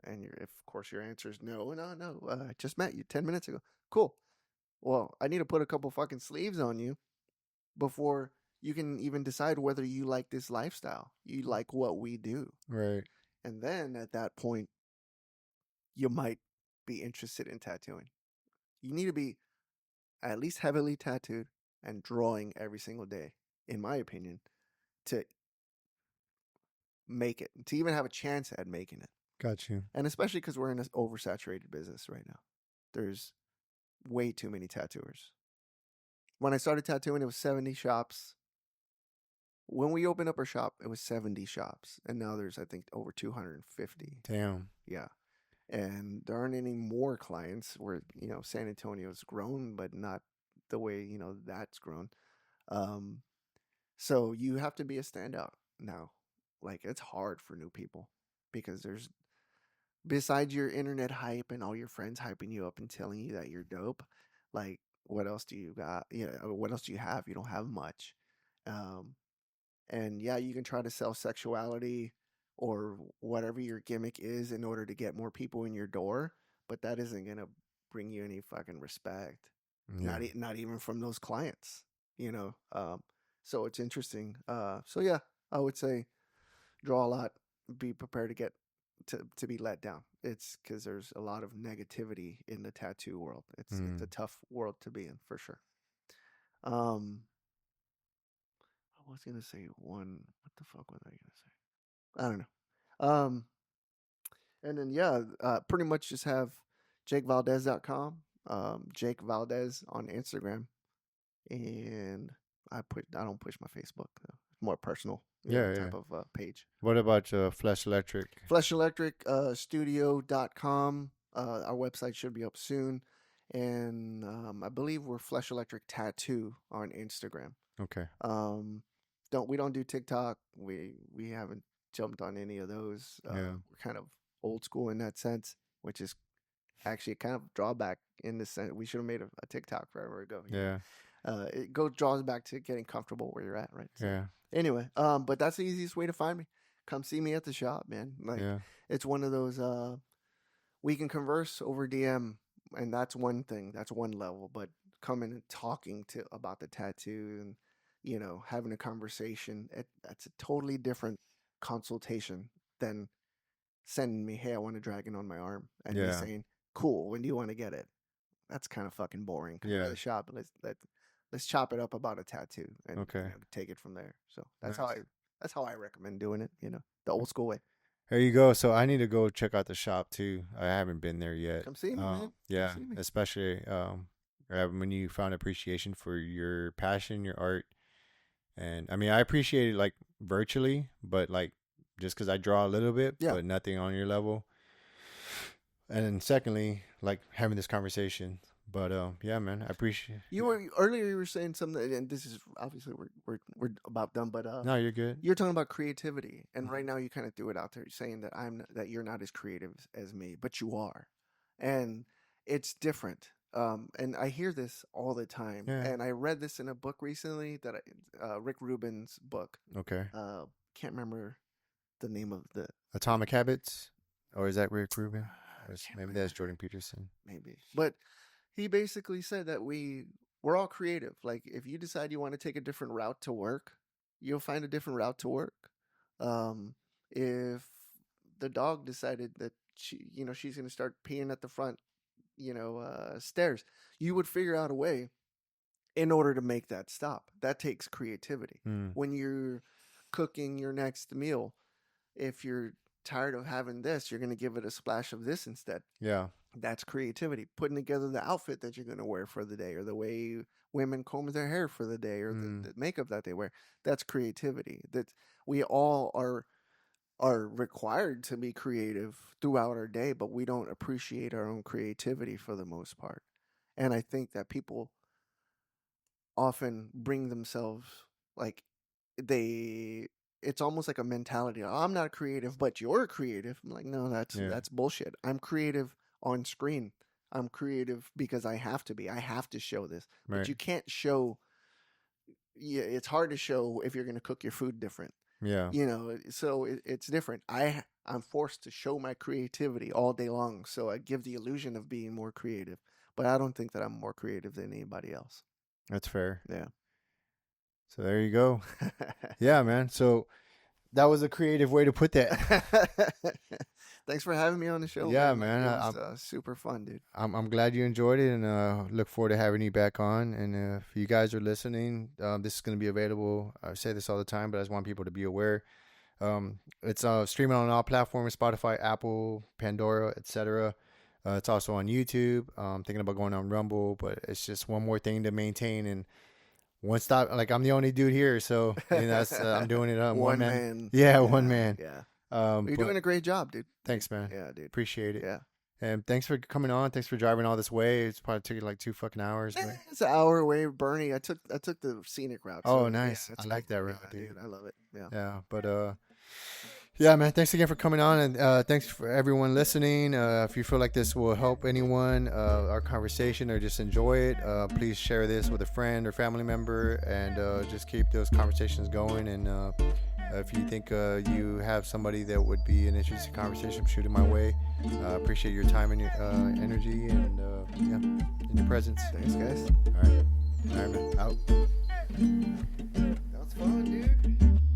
And of course your answer is no. I just met you 10 minutes ago. Cool. Well, I need to put a couple fucking sleeves on you before you can even decide whether you like this lifestyle. You like what we do. Right. And then at that point, you might be interested in tattooing. You need to be at least heavily tattooed and drawing every single day, in my opinion, to make it, to even have a chance at making it. Got you. And especially because we're in an oversaturated business right now. There's way too many tattooers. When I started tattooing, it was 70 shops. When we opened up our shop, it was 70 shops. And now there's, I think, over 250. Damn. Yeah. And there aren't any more clients where, San Antonio's grown, but not the way, that's grown. So you have to be a standout now. Like, it's hard for new people because there's, besides your internet hype and all your friends hyping you up and telling you that you're dope, like, what else do you got? What else do you have? You don't have much. And yeah, you can try to sell sexuality or whatever your gimmick is in order to get more people in your door, but that isn't going to bring you any fucking respect. Yeah. Not even from those clients, so it's interesting. So yeah, I would say draw a lot, be prepared to get to be let down. It's because there's a lot of negativity in the tattoo world. It's a tough world to be in for sure. I was gonna say one. What the fuck was I gonna say? I don't know. And then yeah, pretty much just have JakeValdez.com, Jake Valdez on Instagram, and I don't push my Facebook. More personal, type of page. What about FleshElectric? FleshElectric Studio.com. Our website should be up soon, and I believe we're FleshElectric Tattoo on Instagram. Okay. We don't do TikTok. We haven't jumped on any of those. We're kind of old school in that sense, which is actually kind of drawback in the sense we should have made a TikTok forever ago. Yeah. It draws back to getting comfortable where you're at, right? So, yeah. Anyway, but that's the easiest way to find me. Come see me at the shop, man. Like, it's one of those. We can converse over DM, and that's one thing. That's one level. But coming and talking about the tattoo and having a conversation, that's a totally different consultation than sending me, hey, I want a dragon on my arm, and me saying, cool, when do you want to get it? That's kind of fucking boring. Come to the shop. Let's chop it up about a tattoo and take it from there. So that's how I recommend doing it. The old school way. There you go. So I need to go check out the shop too. I haven't been there yet. Come see me, man. Yeah, especially when you found appreciation for your passion, your art, and I mean I appreciate it like virtually, but like just because I draw a little bit, but nothing on your level. And then secondly, like having this conversation. But yeah, man, I appreciate you. Earlier you were saying something, and this is obviously we're about done. But no, you're good. You're talking about creativity, and right now you kind of threw it out there, saying that you're not as creative as me, but you are, and it's different. And I hear this all the time, and I read this in a book recently that Rick Rubin's book. Okay. Can't remember the name of the Atomic Habits, or is that Rick Rubin? Maybe that's Jordan Peterson. Maybe, but he basically said that we're all creative. Like if you decide you want to take a different route to work, you'll find a different route to work. If the dog decided that she's going to start peeing at the front, stairs, you would figure out a way in order to make that stop. That takes creativity. When you're cooking your next meal, if you're tired of having this, you're going to give it a splash of this instead. Yeah. That's creativity. Putting together the outfit that you're going to wear for the day, or the way women comb their hair for the day, or the makeup that they wear. That's creativity. That we all are required to be creative throughout our day, but we don't appreciate our own creativity for the most part. And I think that people often bring themselves like it's almost like a mentality. Oh, I'm not creative, but you're creative. I'm like, no, that's bullshit. I'm creative on screen. I'm creative because I have to be. I have to show this. Right. But you can't show. Yeah, it's hard to show if you're going to cook your food different. Yeah. So it's different. I'm forced to show my creativity all day long. So I give the illusion of being more creative. But I don't think that I'm more creative than anybody else. That's fair. Yeah. So there you go. Yeah, man. So that was a creative way to put that. Thanks for having me on the show. Yeah, man. man. It was super fun, dude. I'm glad you enjoyed it, and look forward to having you back on. And if you guys are listening, this is going to be available. I say this all the time, but I just want people to be aware. It's streaming on all platforms: Spotify, Apple, Pandora, etc. It's also on YouTube. Thinking about going on Rumble, but it's just one more thing to maintain and one stop. Like, I'm the only dude here, so that's I'm doing it on one man. Yeah, one man. Yeah. You're doing a great job, dude. Thanks, man. Yeah, dude. Appreciate it. Yeah. And thanks for coming on. Thanks for driving all this way. It's probably took you like 2 fucking hours. But... It's an hour away, Bernie. I took the scenic route. So, nice. I like that route, dude. I love it. Yeah. Yeah, but yeah, man. Thanks again for coming on, and thanks for everyone listening. If you feel like this will help anyone, our conversation, or just enjoy it, please share this with a friend or family member, and just keep those conversations going. And if you think you have somebody that would be an interesting conversation, shoot it my way. Appreciate your time and your energy, and yeah, and your presence. Thanks, guys. All right, man. Out. That was fun, dude.